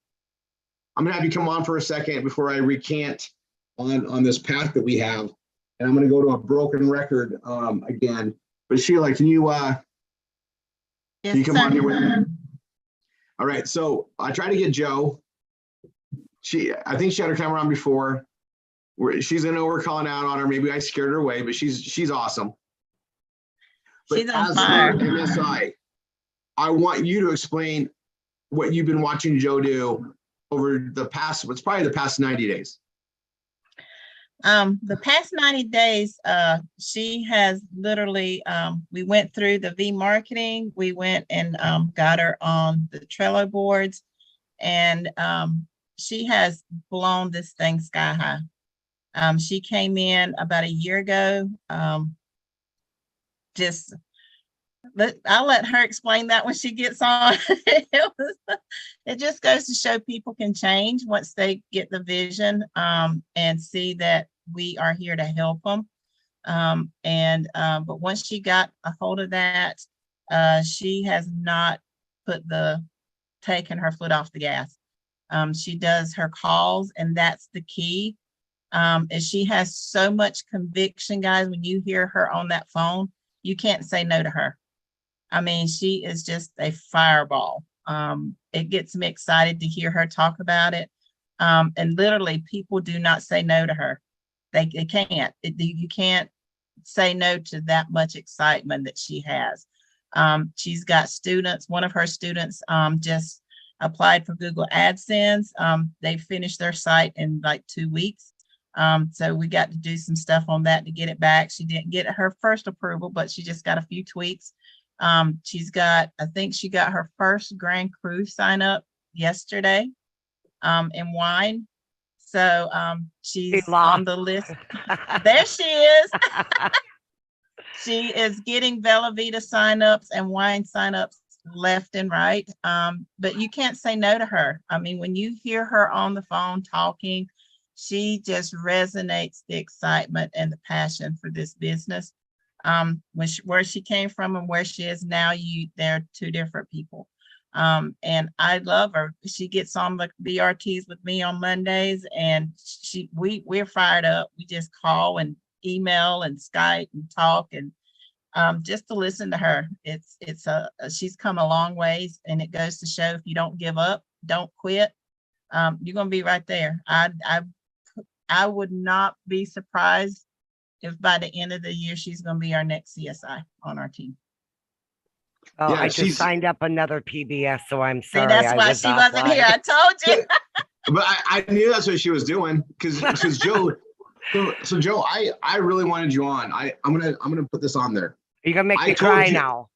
I'm gonna have you come on for a second before I recant on this path that we have. And I'm gonna go to a broken record again. But Sheila, can you come on here with me? All right, so I tried to get Joe. I think she had her camera on before. She's gonna know we're calling out on her. Maybe I scared her away, but she's awesome. But She's on as fire. her MSI, I want you to explain what you've been watching Joe do over the past, it's probably the past 90 days. The past 90 days, she has literally, we went through the V marketing. We went and got her on the Trello boards, and she has blown this thing sky high. She came in about a year ago. I'll let her explain that when she gets on. It just goes to show people can change once they get the vision, and see that we are here to help them. But once she got a hold of that, she has not taken her foot off the gas. She does her calls, and that's the key. And she has so much conviction, guys. When you hear her on that phone, you can't say no to her. I mean, she is just a fireball. It gets me excited to hear her talk about it. And literally, people do not say no to her. They can't. You can't say no to that much excitement that she has. She's got students. One of her students just applied for Google AdSense. They finished their site in like 2 weeks. So we got to do some stuff on that to get it back. She didn't get her first approval, but she just got a few tweaks. I think she got her first Grand Cru sign up yesterday in wine. So she's on the list. There she is. She is getting Bellavita signups and wine signups left and right. But you can't say no to her. I mean, when you hear her on the phone talking, she just resonates the excitement and the passion for this business. Where she came from and where she is now, they're two different people. And I love her. She gets on the BRTs with me on Mondays, and we're fired up. We just call and email and Skype and talk, and just to listen to her. She's come a long ways, and it goes to show if you don't give up, don't quit, you're gonna be right there. I would not be surprised if by the end of the year, she's going to be our next CSI on our team. Oh, Yeah, I just signed up another PBS, so I'm sorry. See, that's why she wasn't here. I told you. But I knew that's what she was doing, because Joe. So Joe, I really wanted you on. I'm gonna put this on there. You're gonna make me cry now.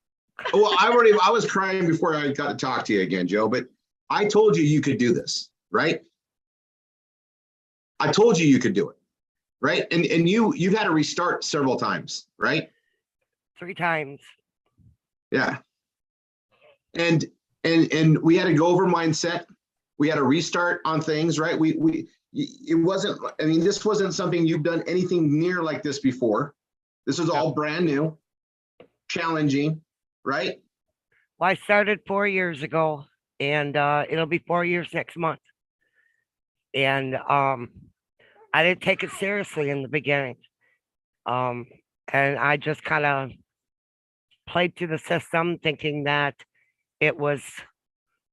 Well, I was crying before I got to talk to you again, Joe. But I told you could do this, right? I told you could do it. Right. And you've had to restart several times, right? 3 times. Yeah. And we had to go over mindset. We had to restart on things, right? It wasn't, I mean, this wasn't something you've done anything near like this before. This is all brand new, challenging, right? I started 4 years ago, and it'll be 4 years next month. And I didn't take it seriously in the beginning. And I just kind of played through the system thinking that it was,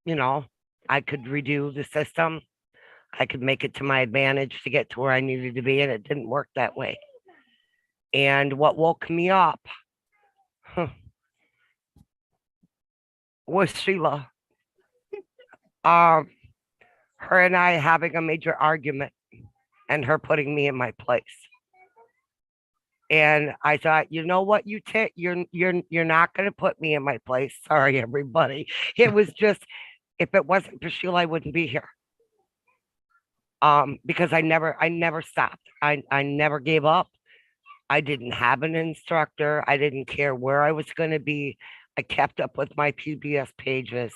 I could redo the system. I could make it to my advantage to get to where I needed to be, and it didn't work that way. And what woke me up was Sheila. Her and I having a major argument and her putting me in my place. And I thought, you know what, you're not going to put me in my place. Sorry, everybody. It was just, if it wasn't for Sheila, I wouldn't be here. Because I never stopped. I never gave up. I didn't have an instructor. I didn't care where I was going to be. I kept up with my PBS pages,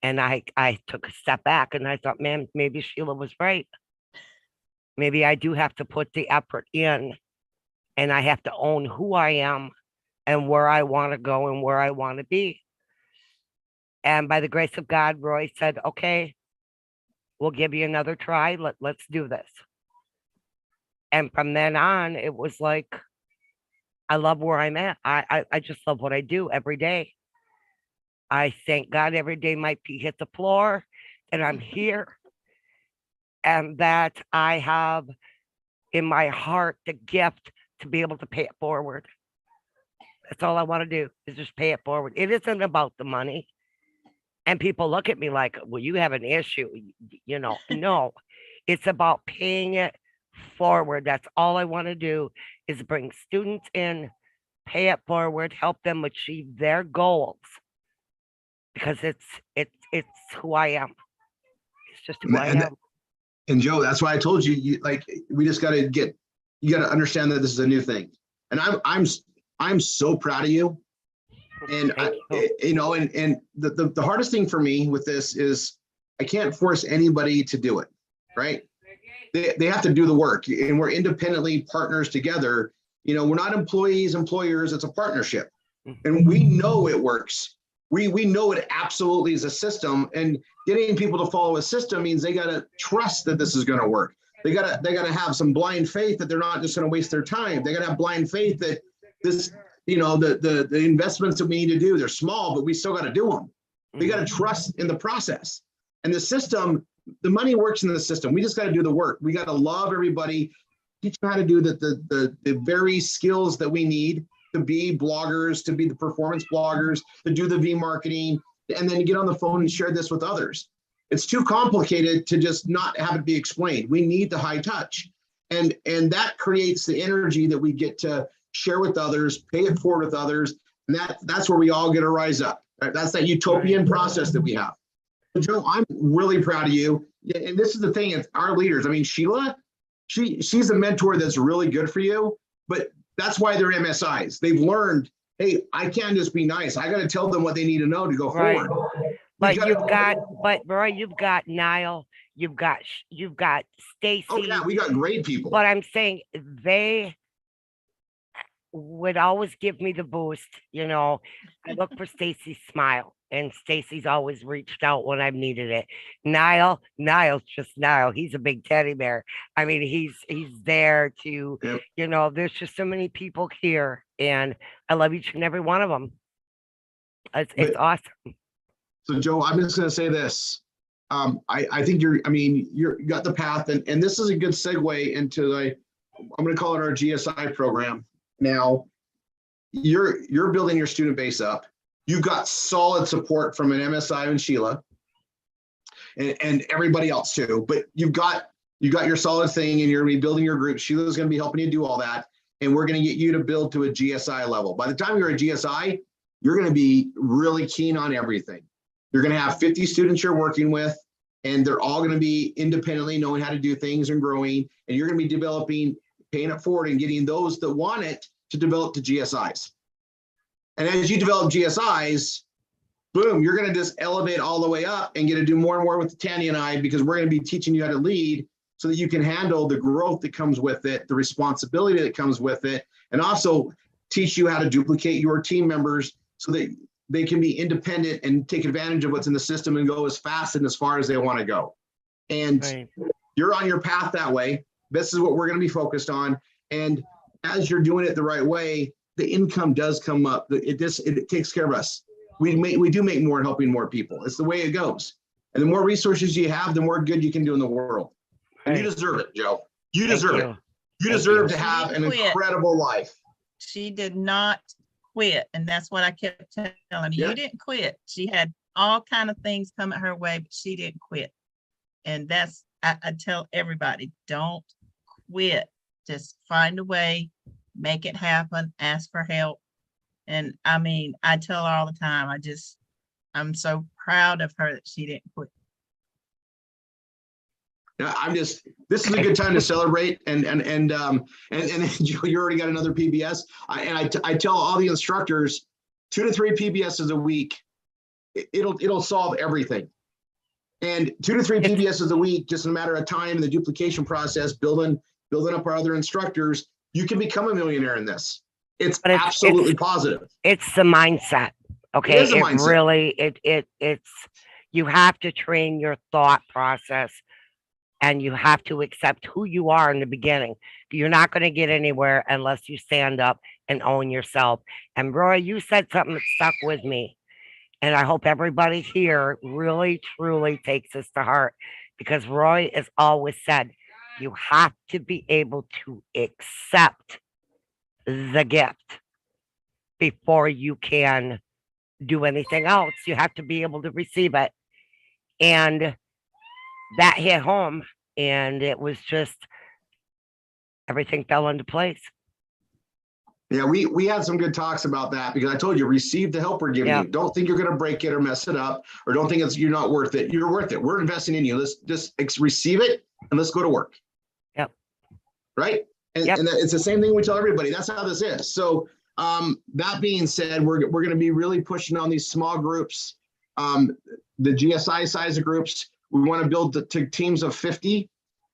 and I took a step back and I thought, man, maybe Sheila was right. Maybe I do have to put the effort in, and I have to own who I am and where I want to go and where I want to be. And by the grace of God, Roy said, okay, we'll give you another try. Let's do this. And from then on, it was like, I love where I'm at. I just love what I do every day. I thank God every day my feet hit the floor and I'm here, and that I have in my heart the gift to be able to pay it forward. That's all I want to do, is just pay it forward. It isn't about the money. And people look at me like, well, you have an issue, no, it's about paying it forward. That's all I want to do, is bring students in, pay it forward, help them achieve their goals, because it's who I am. It's just who I am. And Joe, that's why I told you, we just got to you got to understand that this is a new thing. And I'm so proud of you. And the hardest thing for me with this is I can't force anybody to do it, right? They have to do the work, and we're independently partners together. We're not employees, employers, it's a partnership. And we know it works. We know it absolutely is a system, and getting people to follow a system means they got to trust that this is going to work. They got to have some blind faith that they're not just going to waste their time. They got to have blind faith that this, the investments that we need to do, they're small, but we still got to do them. We got to trust in the process. And the system, the money works in the system. We just got to do the work. We got to love everybody, teach them how to do the very skills that we need to be bloggers, to be the performance bloggers, to do the V marketing, and then get on the phone and share this with others. It's too complicated to just not have it be explained. We need the high touch. And that creates the energy that we get to share with others, pay it forward with others. And that's where we all get to rise up. Right? That's that utopian process that we have. Joe, I'm really proud of you. And this is the thing, it's our leaders. I mean, Sheila, she's a mentor that's really good for you, but that's why they're MSIs. They've learned, hey, I can't just be nice. I got to tell them what they need to know to go forward. But Roy, you've got Niall, you've got Stacy. Oh yeah, we got great people. But I'm saying they would always give me the boost. I look for Stacy's smile, and Stacy's always reached out when I've needed it. Niall's just Niall. He's a big teddy bear. I mean, he's there to, yep. There's just so many people here, and I love each and every one of them. It's awesome. So Joe, I'm just going to say this. I think you got the path, and this is a good segue into I'm going to call it our GSI program. Now, you're building your student base up. You've got solid support from an MSI and Sheila, and everybody else too. But you got your solid thing, and you're going to be building your group. Sheila's going to be helping you do all that, and we're going to get you to build to a GSI level. By the time you're a GSI, you're going to be really keen on everything. You're going to have 50 students you're working with, and they're all going to be independently knowing how to do things and growing. And you're going to be developing, paying it forward, and getting those that want it to develop to GSIs. And as you develop GSIs, boom, you're going to just elevate all the way up and get to do more and more with Tanya and I, because we're going to be teaching you how to lead so that you can handle the growth that comes with it, the responsibility that comes with it, and also teach you how to duplicate your team members so that they can be independent and take advantage of what's in the system and go as fast and as far as they want to go. And Right. you're on your path that way. This is what we're going to be focused on. And as you're doing it the right way, the income does come up. It takes care of us. We do make more helping more people. It's the way it goes. And the more resources you have, the more good you can do in the world. And you Right. deserve it, Joe. You Thank deserve it. you. You Thank deserve you. to have an Quit. incredible life. She did not quit. And that's what I kept telling her. Yeah. You didn't quit. She had all kind of things coming her way, but she didn't quit. And that's, I tell everybody, don't quit. Just find a way, make it happen, ask for help. And I mean, I tell her all the time, I'm so proud of her that she didn't quit. Yeah, this is a good time to celebrate. And you already got another PBS. I tell all the instructors, 2 to 3 PBSs a week, it'll solve everything. And 2 to 3 PBSs a week, just a matter of time, the duplication process, building up our other instructors, you can become a millionaire in this. It's absolutely positive. It's the mindset. Okay. It is a mindset. Really, it's, you have to train your thought process and you have to accept who you are in the beginning. You're not going to get anywhere unless you stand up and own yourself. And Roy, you said something that stuck with me. And I hope everybody here really, truly takes this to heart, because Roy has always said, you have to be able to accept the gift before you can do anything else. You have to be able to receive it. And that hit home, and it was just, everything fell into place. Yeah, we had some good talks about that, because I told you, receive the help we're giving you. Don't think you're going to break it or mess it up, or don't think you're not worth it. You're worth it. We're investing in you. Let's just receive it and let's go to work. Yep. Right. And it's the same thing we tell everybody. That's how this is. So that being said, we're going to be really pushing on these small groups, the GSI size of groups. We want to build to teams of 50.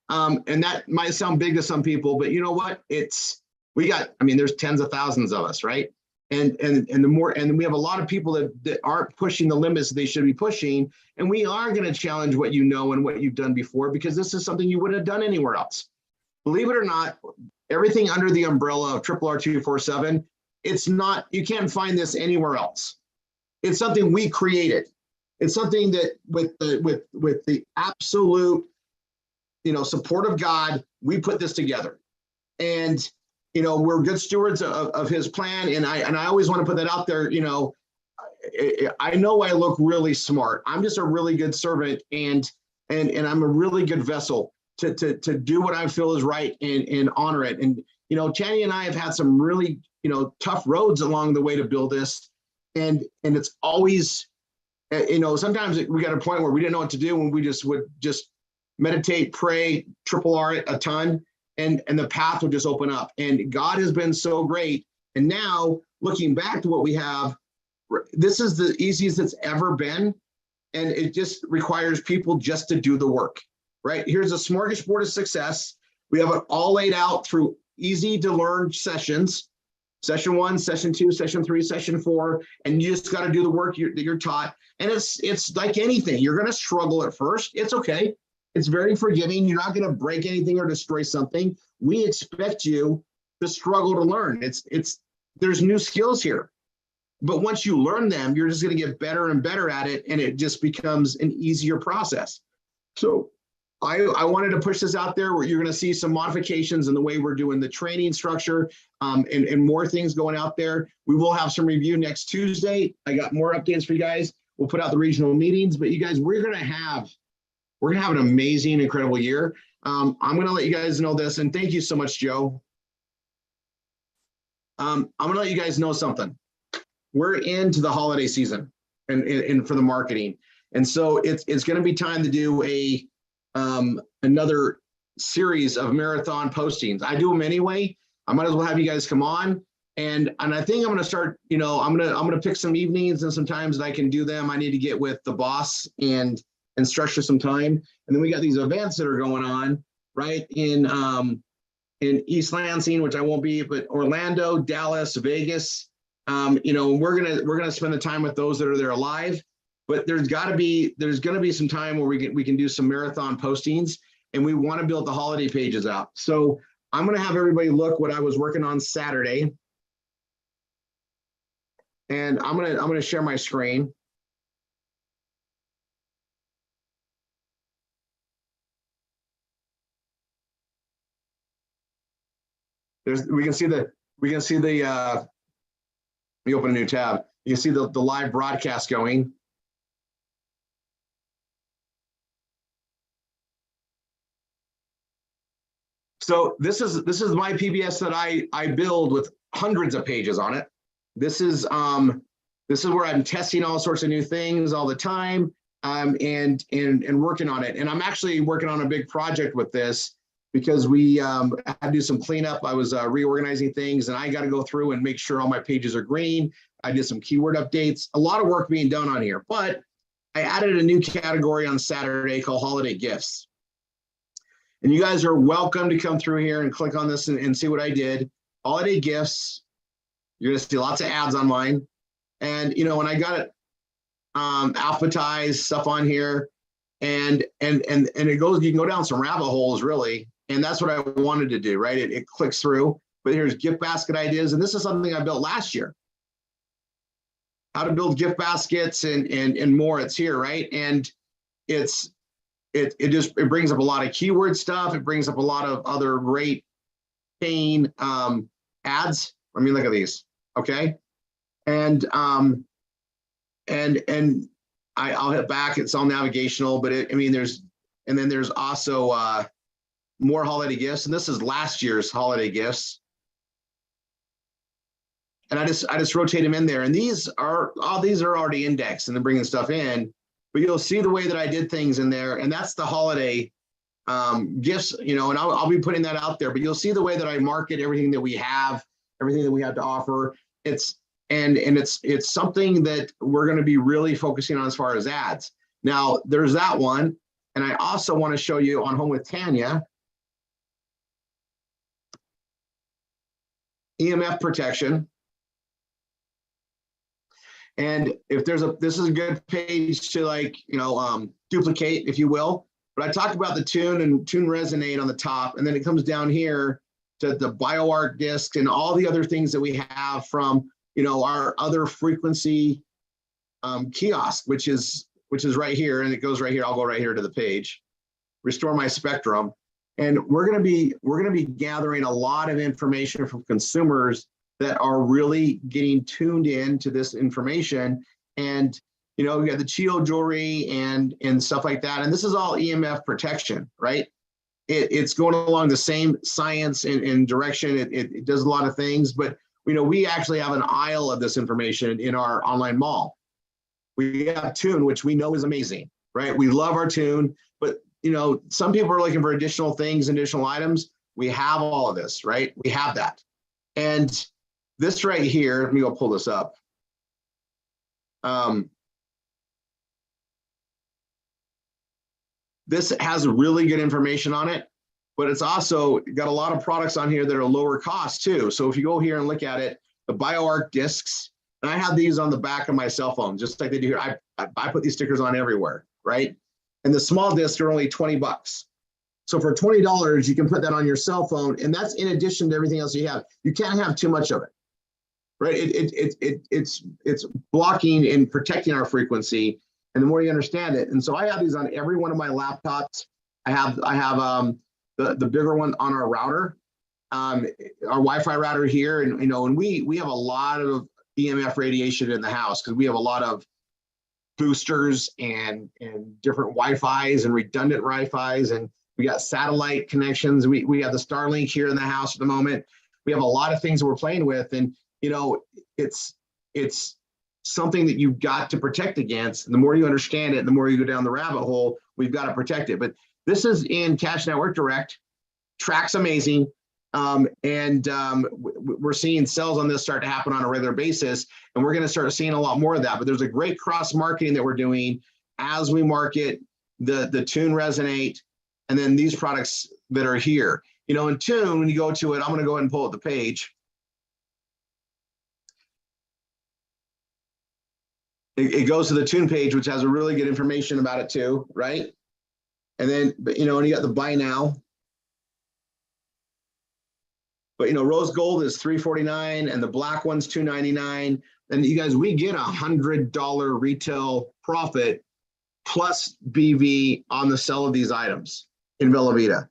And that might sound big to some people, but you know what? There's tens of thousands of us, right? And we have a lot of people that aren't pushing the limits they should be pushing. And we are going to challenge what you know and what you've done before, because this is something you wouldn't have done anywhere else. Believe it or not, everything under the umbrella of RRR247, you can't find this anywhere else. It's something we created. It's something that with the absolute, support of God, we put this together. And we're good stewards of his plan. And I always want to put that out there. I know I look really smart. I'm just a really good servant, and I'm a really good vessel to do what I feel is right and honor it. And, Channy and I have had some really, tough roads along the way to build this. And it's always, sometimes we got a point where we didn't know what to do, and we would just meditate, pray, RRR it a ton. And the path will just open up. And God has been so great. And now, looking back to what we have, this is the easiest it's ever been. And it just requires people just to do the work, right? Here's a smorgasbord of success. We have it all laid out through easy to learn sessions, session 1, session 2, session 3, session 4, and you just got to do the work that you're taught. And it's like anything. You're going to struggle at first. It's okay. It's very forgiving. You're not going to break anything or destroy something. We expect you to struggle to learn. There's new skills here, but once you learn them, you're just going to get better and better at it, and it just becomes an easier process. So I wanted to push this out there, where you're going to see some modifications in the way we're doing the training structure, and more things going out there. We will have some review next Tuesday. I got more updates for you guys. We'll put out the regional meetings, but you guys, we're going to have an amazing, incredible year. I'm going to let you guys know this, and thank you so much, Joe. I'm going to let you guys know something. We're into the holiday season, and for the marketing, and so it's going to be time to do another series of marathon postings. I do them anyway. I might as well have you guys come on, and I think I'm going to start. I'm going to pick some evenings and some times that I can do them. I need to get with the boss and structure some time. And then we got these events that are going on, right, in East Lansing, which I won't be, but Orlando, Dallas, Vegas, You know, we're gonna spend the time with those that are there live, but there's gonna be some time where we can do some marathon postings, and we want to build the holiday pages out. So I'm gonna have everybody look what I was working on Saturday, and I'm gonna share my screen. We can see the let me open a new tab. You can see the live broadcast going. So this is my PBS that I build with hundreds of pages on it. This is where I'm testing all sorts of new things all the time, and working on it. And I'm actually working on a big project with this, because we had to do some cleanup. I was reorganizing things, and I got to go through and make sure all my pages are green. I did some keyword updates, a lot of work being done on here, but I added a new category on Saturday called holiday gifts. And you guys are welcome to come through here and click on this and see what I did. Holiday gifts, you're gonna see lots of ads on mine. And you know, when I got it alphabetized stuff on here, and it goes, you can go down some rabbit holes really. And that's what I wanted to do, right? It clicks through, but here's gift basket ideas. And this is something I built last year. How to build gift baskets and more, it's here, right? And it brings up a lot of keyword stuff. It brings up a lot of other great paying ads. I mean, look at these, okay? And I'll hit back, it's all navigational, but there's also more holiday gifts, and this is last year's holiday gifts. And I just rotate them in there, and these are already indexed and then bringing stuff in, but you'll see the way that I did things in there, and that's the holiday gifts, you know, and I'll be putting that out there, but you'll see the way that I market everything that we have to offer. It's something that we're going to be really focusing on as far as ads. Now there's that one, and I also want to show you on Home with Tanya, EMF protection. And if this is a good page to, like, you know, duplicate, if you will. But I talked about the tune and tune resonate on the top, and then it comes down here to the Bioarch Disks and all the other things that we have from, you know, our other frequency kiosk, which is right here, and it goes right here. I'll go right here to the page, restore my spectrum. And we're gonna be gathering a lot of information from consumers that are really getting tuned in to this information. And, you know, we got the Chio jewelry and stuff like that. And this is all EMF protection, right? It's going along the same science and direction. It does a lot of things, but you know, we actually have an aisle of this information in our online mall. We have Tune, which we know is amazing, right? We love our Tune, but you know, some people are looking for additional things, additional items. We have all of this, right? We have that. And this right here, let me go pull this up. This has really good information on it, but it's also got a lot of products on here that are lower cost too. So if you go here and look at it, the Bioarch Disks, and I have these on the back of my cell phone, just like they do here. I put these stickers on everywhere, right? And the small discs are only 20 bucks. So for $20, you can put that on your cell phone, and that's in addition to everything else you have. You can't have too much of it, right? It's blocking and protecting our frequency, and the more you understand it. And so I have these on every one of my laptops. I have the bigger one on our router, our Wi-Fi router here, and you know, and we have a lot of EMF radiation in the house because we have a lot of boosters and different Wi-Fis and redundant Wi-Fis, and we got satellite connections. We have the Starlink here in the house at the moment. We have a lot of things that we're playing with, and you know, it's something that you've got to protect against. And the more you understand it, the more you go down the rabbit hole, we've got to protect it. But this is in Cash Network Direct. Track's amazing. We're seeing sales on this start to happen on a regular basis, and we're going to start seeing a lot more of that. But there's a great cross marketing that we're doing as we market the Tune Resonate, and then these products that are here. You know, in Tune, when you go to it, I'm going to go ahead and pull up the page. it goes to the tune page, which has a really good information about it too, right? And then, but you know, and you got the buy now. But you know, rose gold is $349 and the black one's $299. And you guys, we get $100 retail profit plus BV on the sell of these items in Bellavita.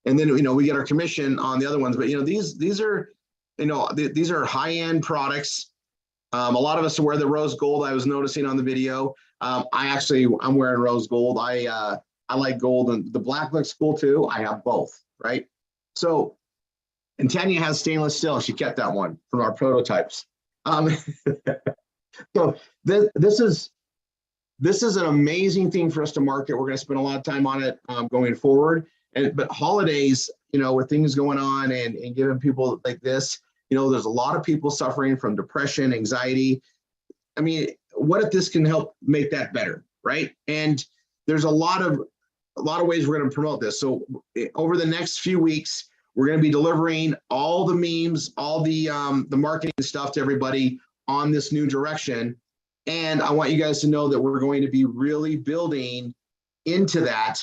And then, you know, we get our commission on the other ones. But you know, these are, you know, these are high-end products. A lot of us wear the rose gold. I was noticing on the video. I'm wearing rose gold. I like gold, and the black looks cool too. I have both, right? So, and Tanya has stainless steel. She kept that one from our prototypes. So this is an amazing thing for us to market. We're going to spend a lot of time on it going forward. But holidays, you know, with things going on and giving people like this, you know, there's a lot of people suffering from depression, anxiety. I mean, what if this can help make that better, right? And there's a lot of ways we're going to promote this. So over the next few weeks, we're going to be delivering all the memes, all the marketing stuff to everybody on this new direction. And I want you guys to know that we're going to be really building into that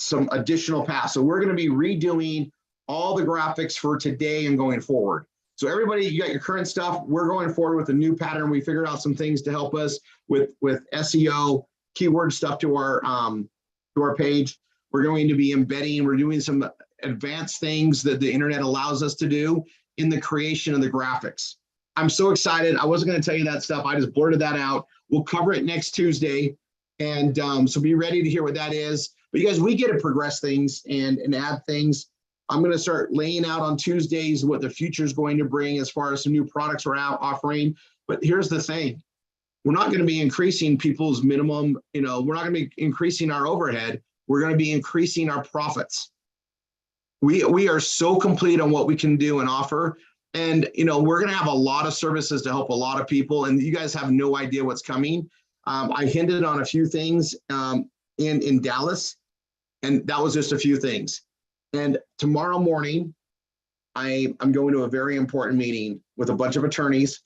some additional paths. So we're going to be redoing all the graphics for today and going forward. So everybody, you got your current stuff. We're going forward with a new pattern. We figured out some things to help us with SEO, keyword stuff to our page. We're going to be embedding, we're doing some advanced things that the internet allows us to do in the creation of the graphics. I'm so excited. I wasn't going to tell you that stuff. I just blurted that out. We'll cover it next Tuesday. And so be ready to hear what that is. But you guys, we get to progress things and add things. I'm going to start laying out on Tuesdays what the future is going to bring as far as some new products we're out offering. But here's the thing. We're not going to be increasing people's minimum, you know, we're not going to be increasing our overhead. We're going to be increasing our profits. We are so complete on what we can do and offer. And, you know, we're going to have a lot of services to help a lot of people. And you guys have no idea what's coming. I hinted on a few things in Dallas, and that was just a few things. And tomorrow morning, I'm going to a very important meeting with a bunch of attorneys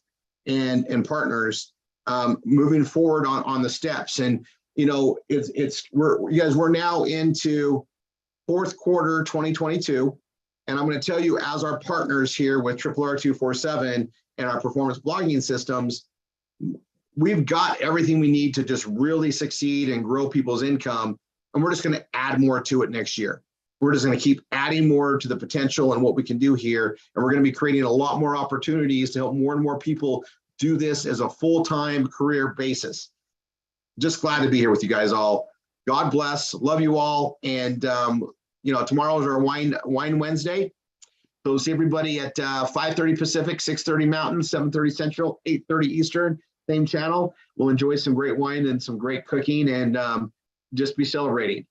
and partners moving forward on the steps. And, you know, we're now into fourth quarter 2022. And I'm going to tell you, as our partners here with RRR247 and our performance blogging systems, we've got everything we need to just really succeed and grow people's income. And we're just going to add more to it next year. We're just going to keep adding more to the potential and what we can do here. And we're going to be creating a lot more opportunities to help more and more people do this as a full-time career basis. Just glad to be here with you guys all. God bless. Love you all. And, you know, tomorrow is our Wine Wednesday. So we'll see everybody at 5:30 Pacific, 6:30 Mountain, 7:30 Central, 8:30 Eastern, same channel. We'll enjoy some great wine and some great cooking and just be celebrating.